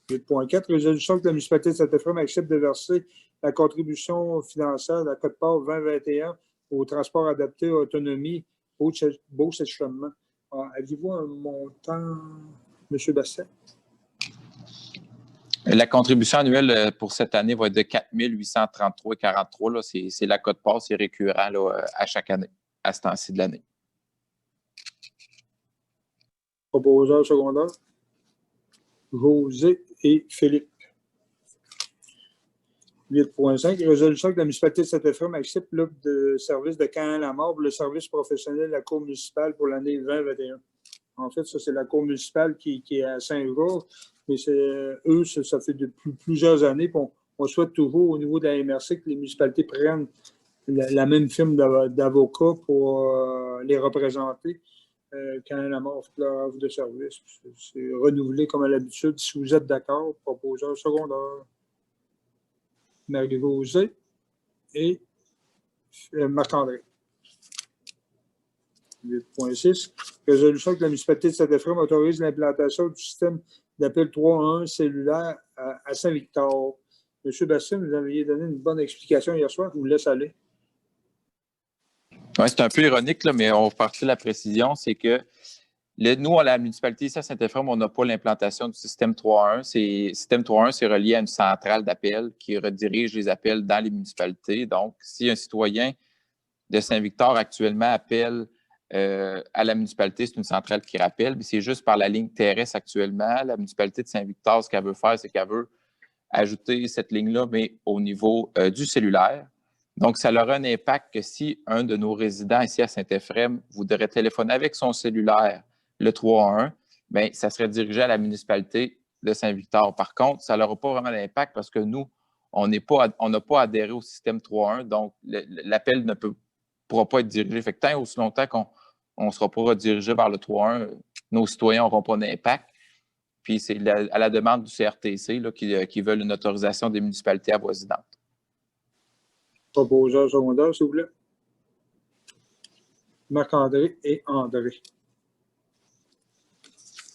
8.4, résolution que la municipalité de Saint-Ephraim accepte de verser la contribution financière de la Côte-Part 2021 au transport adapté à autonomie Beau-Séchement. Avez-vous un montant, M. Basset? La contribution annuelle pour cette année va être de 4 833,43 $. C'est la Côte-Part, c'est récurrent là, à chaque année, à ce temps-ci de l'année. Proposeur secondaire, José et Philippe. 8.5, résolution que la municipalité de Saint-Ephraim accepte l'offre de service de Caen-la-Mort pour le service professionnel de la Cour municipale pour l'année 2021. En fait, ça, c'est la Cour municipale qui est à Saint-Georges, mais eux, ça fait depuis plusieurs années. On souhaite toujours, au niveau de la MRC, que les municipalités prennent la même firme d'avocats pour les représenter. Quand la mort fait leur offre de service. C'est renouvelé comme à l'habitude. Si vous êtes d'accord, proposeur secondaire. Marie-Josée et Marc-André. 8.6. Résolution que la municipalité de Saint-Éphrem autorise l'implantation du système d'appel 311 cellulaire à Saint-Victor. M. Bastien, vous aviez donné une bonne explication hier soir. Je vous laisse aller. Oui, c'est un peu ironique, là, mais on va partir de la précision. C'est que nous, à la municipalité ici à Saint-Éphrem, on n'a pas l'implantation du système 311. Le système 311, c'est relié à une centrale d'appel qui redirige les appels dans les municipalités. Donc, si un citoyen de Saint-Victor actuellement appelle à la municipalité, c'est une centrale qui rappelle, mais c'est juste par la ligne terrestre actuellement. La municipalité de Saint-Victor, ce qu'elle veut faire, c'est qu'elle veut ajouter cette ligne-là, mais au niveau du cellulaire. Donc, ça aura un impact que si un de nos résidents ici à Saint-Éphrem voudrait téléphoner avec son cellulaire le 311, bien, ça serait dirigé à la municipalité de Saint-Victor. Par contre, ça n'aura pas vraiment d'impact parce que nous, on n'a pas adhéré au système 311, donc l'appel ne pourra pas être dirigé. Fait que tant et aussi longtemps qu'on ne sera pas redirigé vers le 311, nos citoyens n'auront pas d'impact. Puis c'est à la demande du CRTC là, qui veulent une autorisation des municipalités avoisinantes. Proposeur secondaire, s'il vous plaît. Marc-André et André.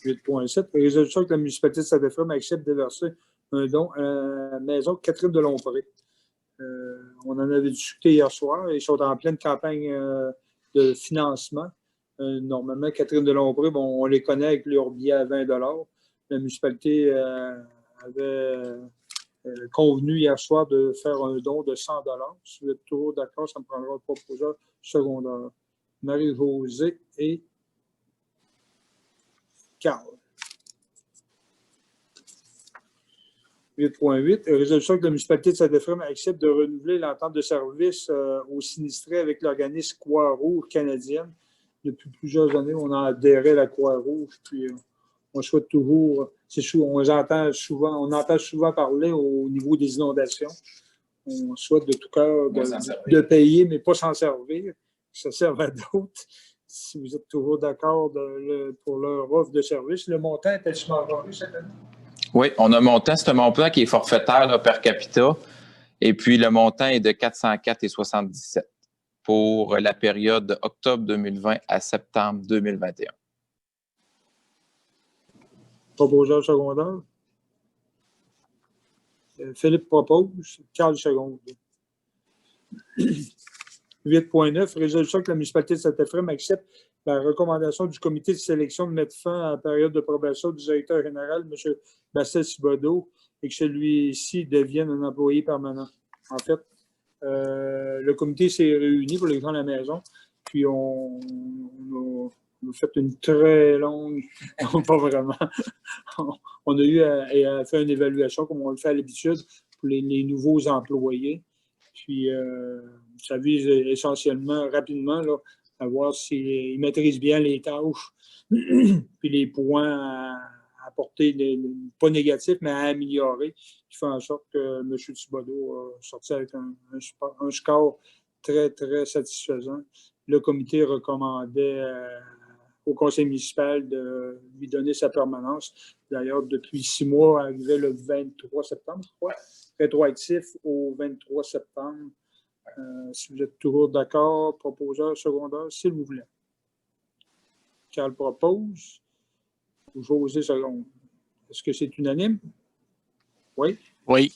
8.7. Résolution que la municipalité de Saint-Éphrem accepte de verser un don à la maison Catherine de Lompré. On en avait discuté hier soir. Ils sont en pleine campagne de financement. Normalement, Catherine de Lompré, bon, on les connaît avec leur billet à 20 $. La municipalité avait convenu hier soir de faire un don de 100 $. Si vous êtes toujours d'accord, ça me prendra un proposeur secondaire. Marie-Josée et Carl. 8.8. Résolution que la municipalité de Saint-Éphrem accepte de renouveler l'entente de service aux sinistrés avec l'organisme Croix-Rouge canadienne. Depuis plusieurs années, on a adhéré à la Croix-Rouge, puis on souhaite toujours, on entend souvent parler au niveau des inondations. On souhaite de tout cœur de payer, mais pas s'en servir. Ça sert à d'autres. Si vous êtes toujours d'accord pour leur offre de service. Le montant est-il majoré cette année? Oui, on a un montant. C'est un montant qui est forfaitaire là, per capita. Et puis, le montant est de 404,77 pour la période d'octobre 2020 à septembre 2021. Proposeur secondaire. Philippe propose. Carl seconde. 8.9. Résolution que la municipalité de Saint-Éphrem accepte la recommandation du comité de sélection de mettre fin à la période de probation du directeur général, M. Bastien Thibodeau, et que celui-ci devienne un employé permanent. En fait, le comité s'est réuni pour les gens à la maison, puis on a fait une très longue, non pas vraiment, on a eu à faire une évaluation comme on le fait à l'habitude pour les nouveaux employés. Puis ça vise essentiellement, rapidement, là, à voir s'ils maîtrisent bien les tâches, puis les points à apporter, pas négatifs, mais à améliorer, qui fait en sorte que M. Thibodeau a sorti avec un score très, très satisfaisant. Le comité recommandait au conseil municipal de lui donner sa permanence. D'ailleurs, depuis 6 mois, arrivé le 23 septembre, je crois, rétroactif au 23 septembre. Si vous êtes toujours d'accord, proposeur secondaire, s'il vous plaît. Carl propose. José seconde. Est-ce que c'est unanime? Oui? Oui.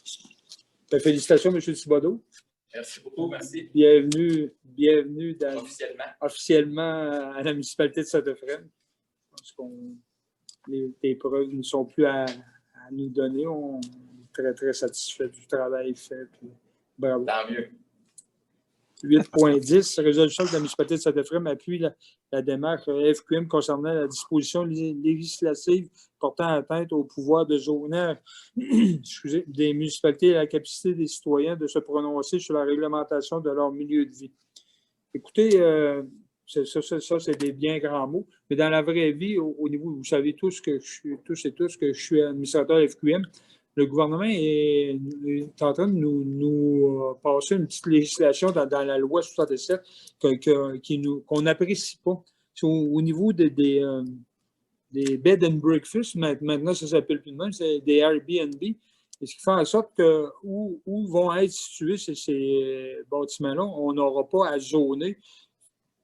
Félicitations, M. Thibodeau. Merci beaucoup, merci. Bienvenue Officiellement à la municipalité de Saint-Éphrem. Je pense que les preuves ne sont plus à nous donner. On est très, très satisfait du travail fait. Puis, bravo. Tant mieux. 8.10, résolution que la municipalité de Saint-Éphrem appuie la démarche FQM concernant la disposition législative portant atteinte au pouvoir de zonage des municipalités et à la capacité des citoyens de se prononcer sur la réglementation de leur milieu de vie. Écoutez, ça c'est des bien grands mots, mais dans la vraie vie, au niveau, vous savez tous que je suis administrateur FQM, le gouvernement est en train de nous passer une petite législation dans la loi 67 qu'on n'apprécie pas. Au niveau des bed and breakfast, maintenant ça s'appelle plus de même, c'est des Airbnb. Et ce qui fait en sorte que où vont être situés ces bâtiments-là, on n'aura pas à zoner.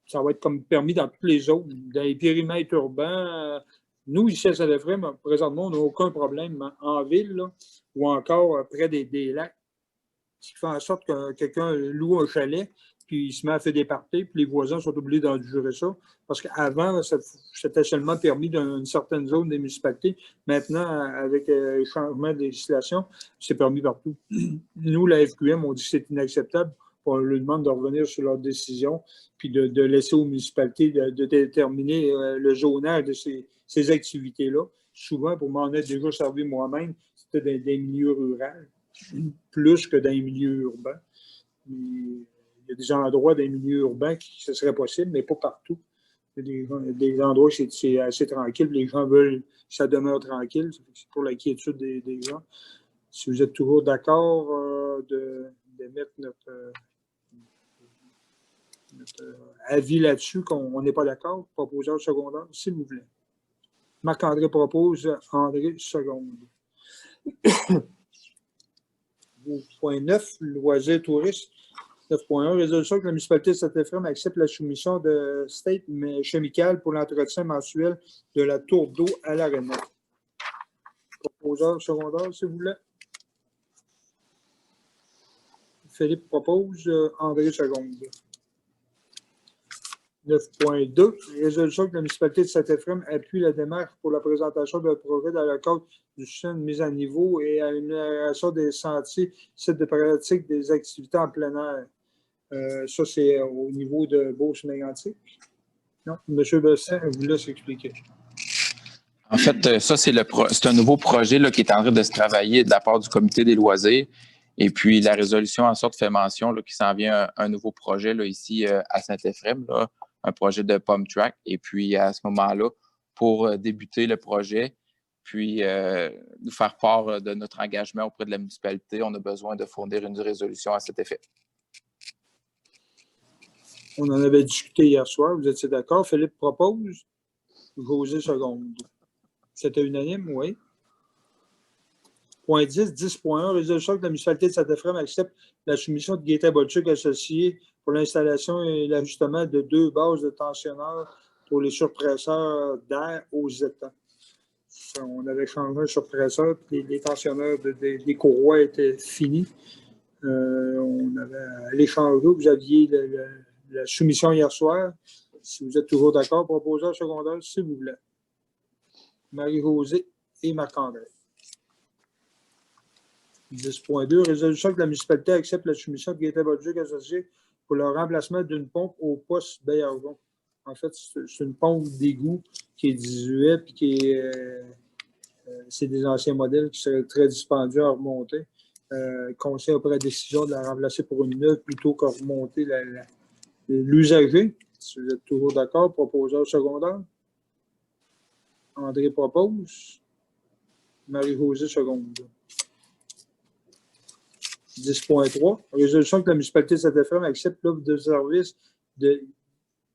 Ça va être comme permis dans toutes les zones, dans les périmètres urbains. Nous, ici à Saint-Ephraim, présentement, on n'a aucun problème en ville là, ou encore près des lacs. Ce qui fait en sorte que quelqu'un loue un chalet, puis il se met à faire des parties, puis les voisins sont obligés d'endurer ça. Parce qu'avant, c'était seulement permis dans une certaine zone des municipalités. Maintenant, avec le changement de législation, c'est permis partout. Nous, la FQM, on dit que c'est inacceptable. On leur demande de revenir sur leur décision, puis de laisser aux municipalités de déterminer le zonage de ces activités-là. Souvent, pour m'en être déjà servi moi-même, c'était des milieux ruraux, plus que dans les milieux urbains. Il y a des endroits dans les milieux urbains qui ce serait possible, mais pas partout. Il y a des endroits où c'est assez tranquille, les gens veulent que ça demeure tranquille. C'est pour la quiétude des gens. Si vous êtes toujours d'accord de mettre notre avis là-dessus, qu'on n'est pas d'accord, proposeur secondaire, s'il vous plaît. Marc-André propose, André seconde. Point 9, loisirs touristes. 9.1, résolution que la municipalité de Saint-Ephraim accepte la soumission de State Chemical pour l'entretien mensuel de la tour d'eau à l'Arena. Proposeur secondaire, s'il vous plaît. Philippe propose, André seconde. 9.2, résolution que la municipalité de Saint-Ephraim appuie la démarche pour la présentation d'un projet dans le cadre du système de mise à niveau et à une amélioration des sentiers, sites de pratique des activités en plein air. Ça, c'est au niveau de Beauce-Mégantic. Non, M. Bessin, je vous laisse expliquer. En fait, ça, c'est un nouveau projet là, qui est en train de se travailler de la part du comité des loisirs. Et puis, la résolution en sorte fait mention qu'il s'en vient un nouveau projet là, ici à Saint-Ephraim, là, un projet de pump track. Et puis, à ce moment-là, pour débuter le projet, puis nous faire part de notre engagement auprès de la municipalité, on a besoin de fournir une résolution à cet effet. On en avait discuté hier soir. Vous étiez d'accord? Philippe propose. José seconde. C'était unanime, oui. Point 10, 10.1, résolution que la municipalité de Saint-Ephraim accepte la soumission de Gaétan Bolduc associé pour l'installation et l'ajustement de 2 bases de tensionneurs pour les surpresseurs d'air aux étangs. On avait changé un surpresseur, puis les tensionneurs des courroies étaient finis. On avait l'échange. Vous aviez la soumission hier soir. Si vous êtes toujours d'accord, proposeur secondaire, s'il vous plaît. Marie-Josée et Marc-André. 10.2, résolution que la municipalité accepte la soumission de Gaétan Bolduc associé pour le remplacement d'une pompe au poste Baillargon. En fait, c'est une pompe d'égout qui est 18 puis qui est. C'est des anciens modèles qui seraient très dispendieux à remonter. Conseil auprès de la décision de la remplacer pour une neuve plutôt que remonter l'usager. Si vous êtes toujours d'accord, proposeur secondaire. André propose. Marie-Josée seconde. 10.3. Résolution que la municipalité de Saint-Ephraim accepte l'offre de service de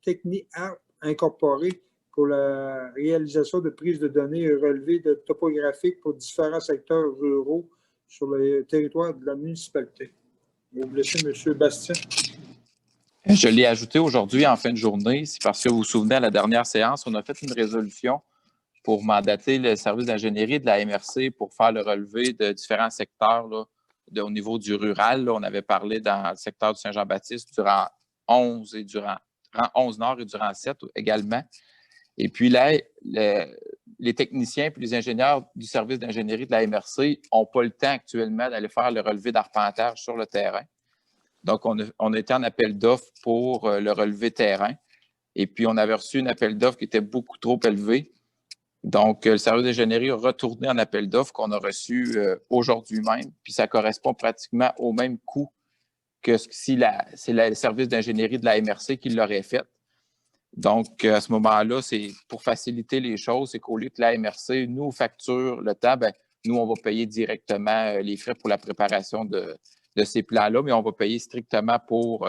TechniArt incorporé pour la réalisation de prises de données et relevés de topographiques pour différents secteurs ruraux sur le territoire de la municipalité. Vous laissez M. Bastien. Je l'ai ajouté aujourd'hui en fin de journée. C'est parce que vous vous souvenez, à la dernière séance, on a fait une résolution pour mandater le service d'ingénierie de la MRC pour faire le relevé de différents secteurs là, au niveau du rural. Là, on avait parlé dans le secteur du Saint-Jean-Baptiste durant 11 Nord et durant 7 également. Et puis là, les techniciens et les ingénieurs du service d'ingénierie de la MRC n'ont pas le temps actuellement d'aller faire le relevé d'arpentage sur le terrain. Donc, on a été en appel d'offres pour le relevé terrain. Et puis, on avait reçu un appel d'offres qui était beaucoup trop élevé. Donc, le service d'ingénierie a retourné en appel d'offres qu'on a reçu aujourd'hui même. Puis, ça correspond pratiquement au même coût que si c'est le service d'ingénierie de la MRC qui l'aurait fait. Donc, à ce moment-là, c'est pour faciliter les choses, c'est qu'au lieu que la MRC nous facture le temps, bien, nous, on va payer directement les frais pour la préparation de ces plans-là, mais on va payer strictement pour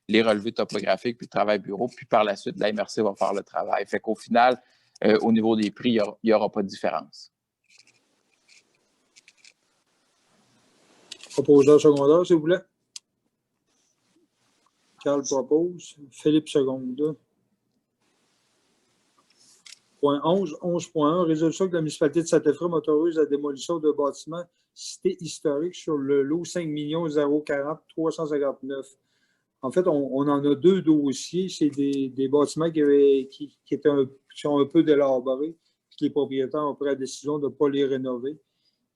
les relevés topographiques puis le travail bureau, puis par la suite, la MRC va faire le travail. Fait qu'au final, au niveau des prix, il n'y aura pas de différence. Proposeur secondaire, s'il vous plaît. Carl propose. Philippe seconde. Point 11. 11.1. Résolution que la municipalité de Saint-Effrem autorise la démolition de bâtiments cités historiques sur le lot 5 040 359. En fait, on en a deux dossiers. C'est des bâtiments qui sont un peu délabrés. Les propriétaires ont pris la décision de ne pas les rénover.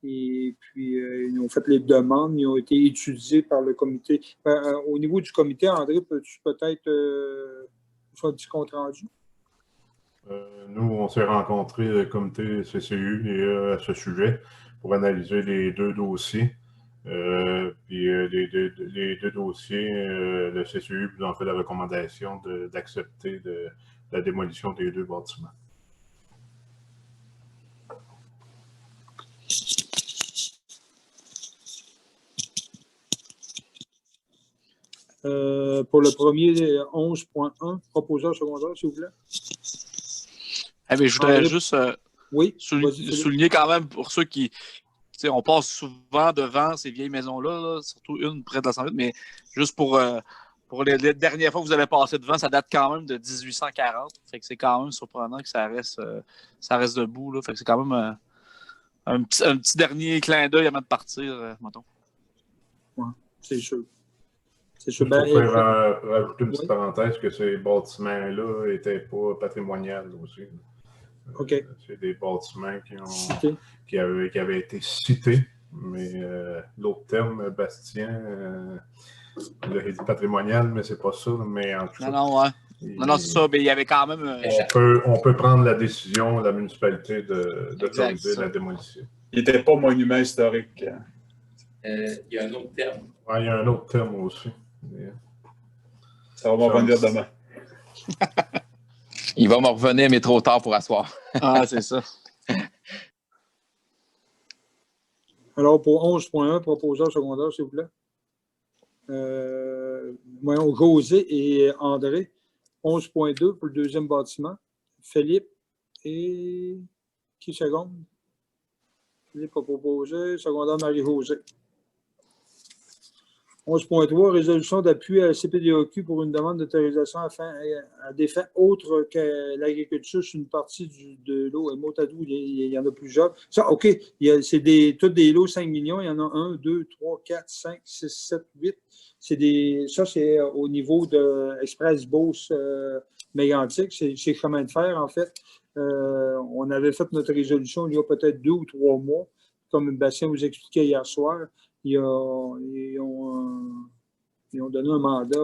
Et puis, ils ont fait les demandes, ils ont été étudiés par le comité. Au niveau du comité, André, peux-tu peut-être faire un petit compte rendu? Nous, on s'est rencontrés, le comité CCU, à ce sujet pour analyser les deux dossiers. Puis les deux dossiers, le CCU nous a fait la recommandation d'accepter la démolition des deux bâtiments. Pour le premier 11.1, proposeur secondaire, s'il vous plaît. Eh bien, je voudrais juste oui, souligner quand même pour ceux qui. On passe souvent devant ces vieilles maisons-là, là, surtout une près de la 108, mais juste pour les dernières fois que vous avez passé devant, ça date quand même de 1840. Fait que c'est quand même surprenant que ça reste debout. Là. Fait que c'est quand même un petit dernier clin d'œil avant de partir, mettons. Oui, c'est sûr. C'est sûr. Pour faire rajouter une petite parenthèse que ces bâtiments-là n'étaient pas patrimoniaux aussi. OK. C'est des bâtiments qui avaient été cités, mais l'autre terme, Bastien, il dit patrimonial, mais c'est pas ça. Mais en tout cas, non, c'est ça. Mais il y avait quand même. On peut prendre la décision, la municipalité, d'autoriser la démolition. Il n'était pas monument historique. Il y a un autre terme. Oui, il y a un autre terme aussi. Ça va m'en revenir demain. Il va me revenir, mais trop tard pour asseoir. Ah, c'est ça. Alors, pour 11.1, proposeur secondaire, s'il vous plaît. Voyons, José et André. 11.2 pour le deuxième bâtiment. Philippe et... Qui seconde? Philippe a proposé. Secondaire Marie-José. 11.3, résolution d'appui à la CPDAQ pour une demande d'autorisation à des fins autres que l'agriculture sur une partie de l'eau. Motadou, il y en a plusieurs. Ça, OK, c'est tous des lots 5 millions. Il y en a 1, 2, 3, 4, 5, 6, 7, 8. Ça, c'est au niveau de Express Beauce Mégantic. C'est chemin de fer, en fait. On avait fait notre résolution il y a peut-être 2 ou 3 mois, comme Bastien vous expliquait hier soir. Ils ont donné un mandat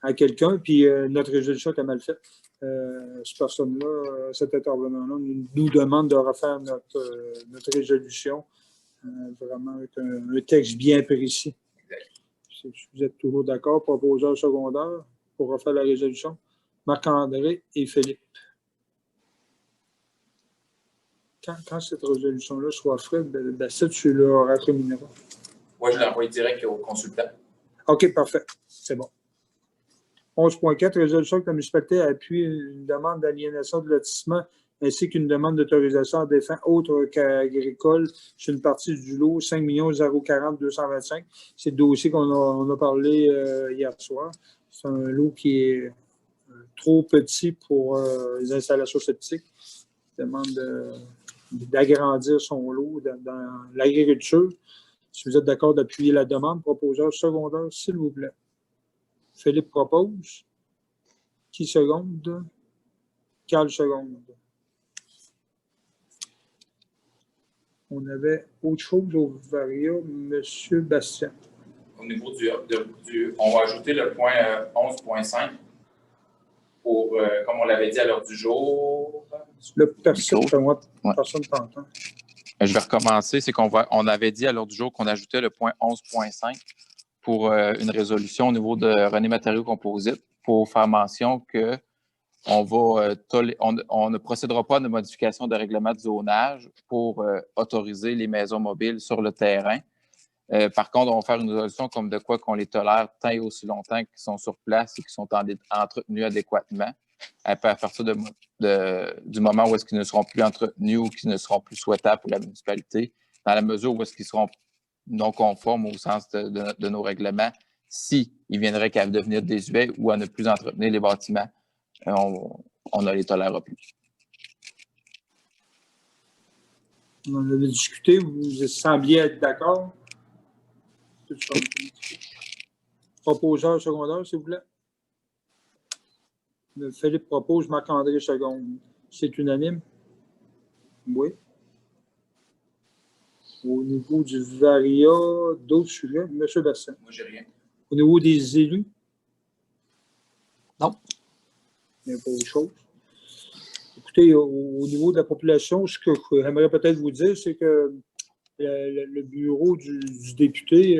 à quelqu'un, puis notre résolution était mal faite. Cette personne-là, cet intervenant-là, nous demande de refaire notre résolution, vraiment avec un texte bien précis. Si vous êtes toujours d'accord, proposeur secondaire pour refaire la résolution, Marc-André et Philippe. Quand cette résolution-là soit faite, ça, tu le rachemineras. Moi, je l'envoie direct au consultant. OK, parfait. C'est bon. 11.4, résolution que la municipalité appuie une demande d'aliénation de lotissement ainsi qu'une demande d'autorisation à des fins autres qu'agricoles sur une partie du lot 5 040 225. C'est le dossier qu'on a parlé hier soir. C'est un lot qui est trop petit pour les installations septiques. Il demande d'agrandir son lot dans l'agriculture. Si vous êtes d'accord d'appuyer la demande, proposeur secondaire, s'il vous plaît. Philippe propose. Qui seconde? Carl seconde. On avait autre chose au Varia, M. Bastien. Au niveau on va ajouter le point 11.5 pour, comme on l'avait dit à l'heure du jour. Personne ne t'entend. Je vais recommencer. C'est on avait dit à l'heure du jour qu'on ajoutait le point 11.5 pour une résolution au niveau de René Matériaux Composite pour faire mention que on ne procédera pas de modification de règlement de zonage pour autoriser les maisons mobiles sur le terrain. Par contre, on va faire une résolution comme de quoi qu'on les tolère tant et aussi longtemps qu'ils sont sur place et qu'ils sont entretenus adéquatement. À partir du moment où est-ce qu'ils ne seront plus entretenus ou qu'ils ne seront plus souhaitables pour la municipalité, dans la mesure où est-ce qu'ils seront non conformes au sens de nos règlements, s'ils viendraient qu'à devenir désuets ou à ne plus entretenir les bâtiments, on ne les tolérera plus. On en avait discuté, vous sembliez être d'accord? Proposeur secondaire, s'il vous plaît. Philippe propose, Marc-André seconde. C'est unanime? Oui. Au niveau du VARIA, d'autres sujets? M. Bastien. Moi, j'ai rien. Au niveau des élus? Non. Il n'y a pas autre chose. Écoutez, au niveau de la population, ce que j'aimerais peut-être vous dire, c'est que le bureau du député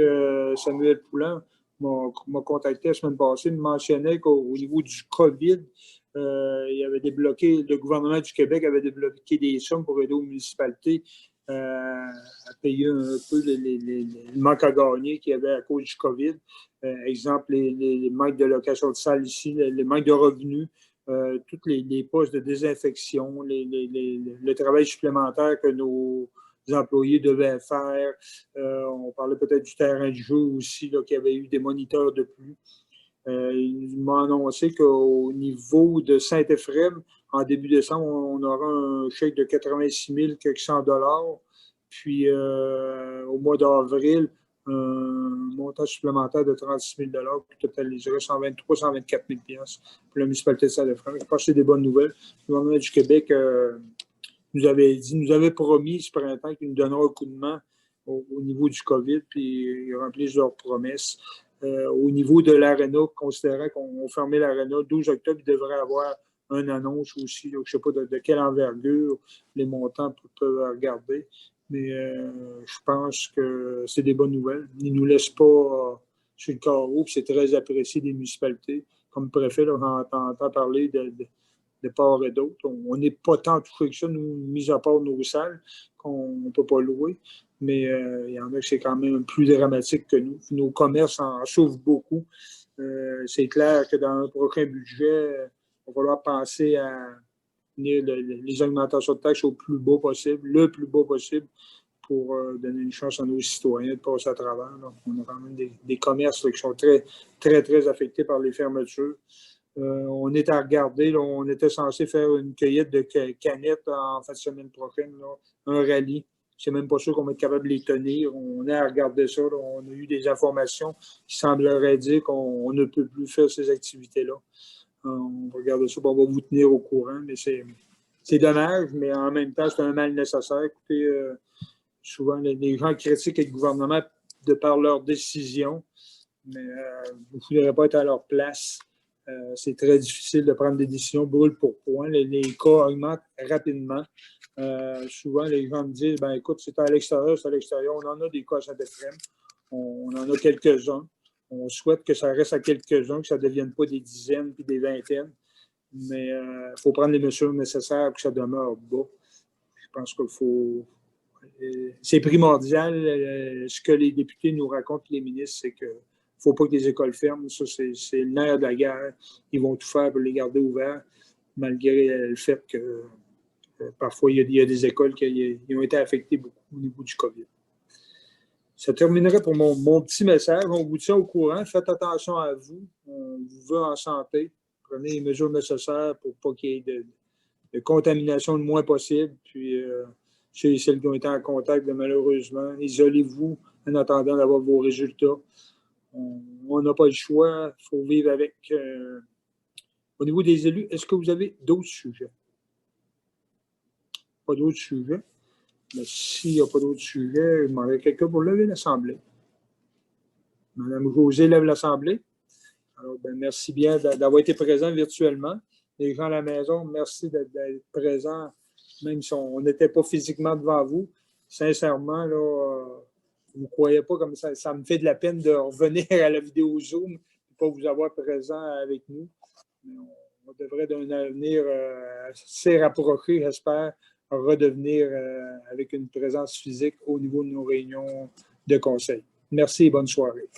Samuel Poulin m'a contacté la semaine passée, me mentionnait qu'au niveau du COVID, il avait débloqué, le gouvernement du Québec avait débloqué des sommes pour aider aux municipalités à payer un peu le manque à gagner qu'il y avait à cause du COVID. Exemple, les manques de location de salle ici, les manques de revenus, tous les postes de désinfection, le travail supplémentaire que nos employés devaient faire. On parlait peut-être du terrain de jeu aussi, qu'il y avait eu des moniteurs de plus. Il m'a annoncé qu'au niveau de Saint-Éphrem, en début décembre, on aura un chèque de 86 100 $. Puis au mois d'avril, un montant supplémentaire de 36 000 $ qui totaliserait 124 000 $ pour la municipalité de Saint-Éphrem. Je pense que c'est des bonnes nouvelles. Le gouvernement du Québec nous avait promis ce printemps qu'il nous donnera un coup de main au niveau du COVID, puis ils remplissent leurs promesses. Au niveau de l'Arena, considérant qu'on fermait l'Arena, 12 octobre, il devrait y avoir une annonce aussi. Donc, je ne sais pas de quelle envergure les montants peuvent regarder, mais je pense que c'est des bonnes nouvelles. Ils ne nous laissent pas sur le carreau, puis c'est très apprécié des municipalités. Comme préfet, on entend parler de part et d'autre. On n'est pas tant touché que ça, nous, mis à part nos salles, qu'on ne peut pas louer. Mais il y en a que c'est quand même plus dramatique que nous. Nos commerces en souffrent beaucoup. C'est clair que dans un prochain budget, il va falloir penser à tenir les augmentations de taxes au plus bas possible, le plus bas possible, pour donner une chance à nos citoyens de passer à travers. Donc, on a quand même des commerces là, qui sont très, très, très affectés par les fermetures. On est à regarder, là, on était censé faire une cueillette de canettes en fin de semaine prochaine, là, un rallye. Je ne sais même pas sûr qu'on va être capable de les tenir. On est à regarder ça. Là. On a eu des informations qui sembleraient dire qu'on ne peut plus faire ces activités-là. On va regarder ça, on va vous tenir au courant, mais c'est dommage, mais en même temps, c'est un mal nécessaire. Écoutez, souvent, les gens critiquent le gouvernement de par leurs décisions, mais vous ne voudrez pas être à leur place. C'est très difficile de prendre des décisions brûle pour point. Les cas augmentent rapidement. Souvent, les gens me disent, ben écoute, c'est à l'extérieur, c'est à l'extérieur. On en a des cas à Saint-Éphrem. On en a quelques-uns. On souhaite que ça reste à quelques-uns, que ça ne devienne pas des dizaines puis des vingtaines. Mais il faut prendre les mesures nécessaires pour que ça demeure bas. Je pense qu'il faut... c'est primordial. Ce que les députés nous racontent, les ministres, c'est que il ne faut pas que les écoles ferment. Ça, c'est le nerf de la guerre. Ils vont tout faire pour les garder ouverts, malgré le fait que parfois, il y a des écoles qui ont été affectées beaucoup au niveau du COVID. Ça terminerait pour mon petit message. On vous tient au courant. Faites attention à vous. On vous veut en santé. Prenez les mesures nécessaires pour pas qu'il y ait de contamination le moins possible. Puis, ceux et celles qui ont été en contact, malheureusement, isolez-vous en attendant d'avoir vos résultats. On n'a pas le choix, il faut vivre avec. Au niveau des élus, est-ce que vous avez d'autres sujets? Pas d'autres sujets. Mais s'il n'y a pas d'autres sujets, je demanderai quelqu'un pour lever l'Assemblée. Mme José lève l'Assemblée. Alors, merci bien d'avoir été présent virtuellement. Les gens à la maison, merci d'être présents, même si on n'était pas physiquement devant vous. Sincèrement, là, vous ne croyez pas comme ça. Ça me fait de la peine de revenir à la vidéo Zoom et pas vous avoir présent avec nous. Mais on devrait, d'un avenir assez rapproché, j'espère, redevenir avec une présence physique au niveau de nos réunions de conseil. Merci et bonne soirée.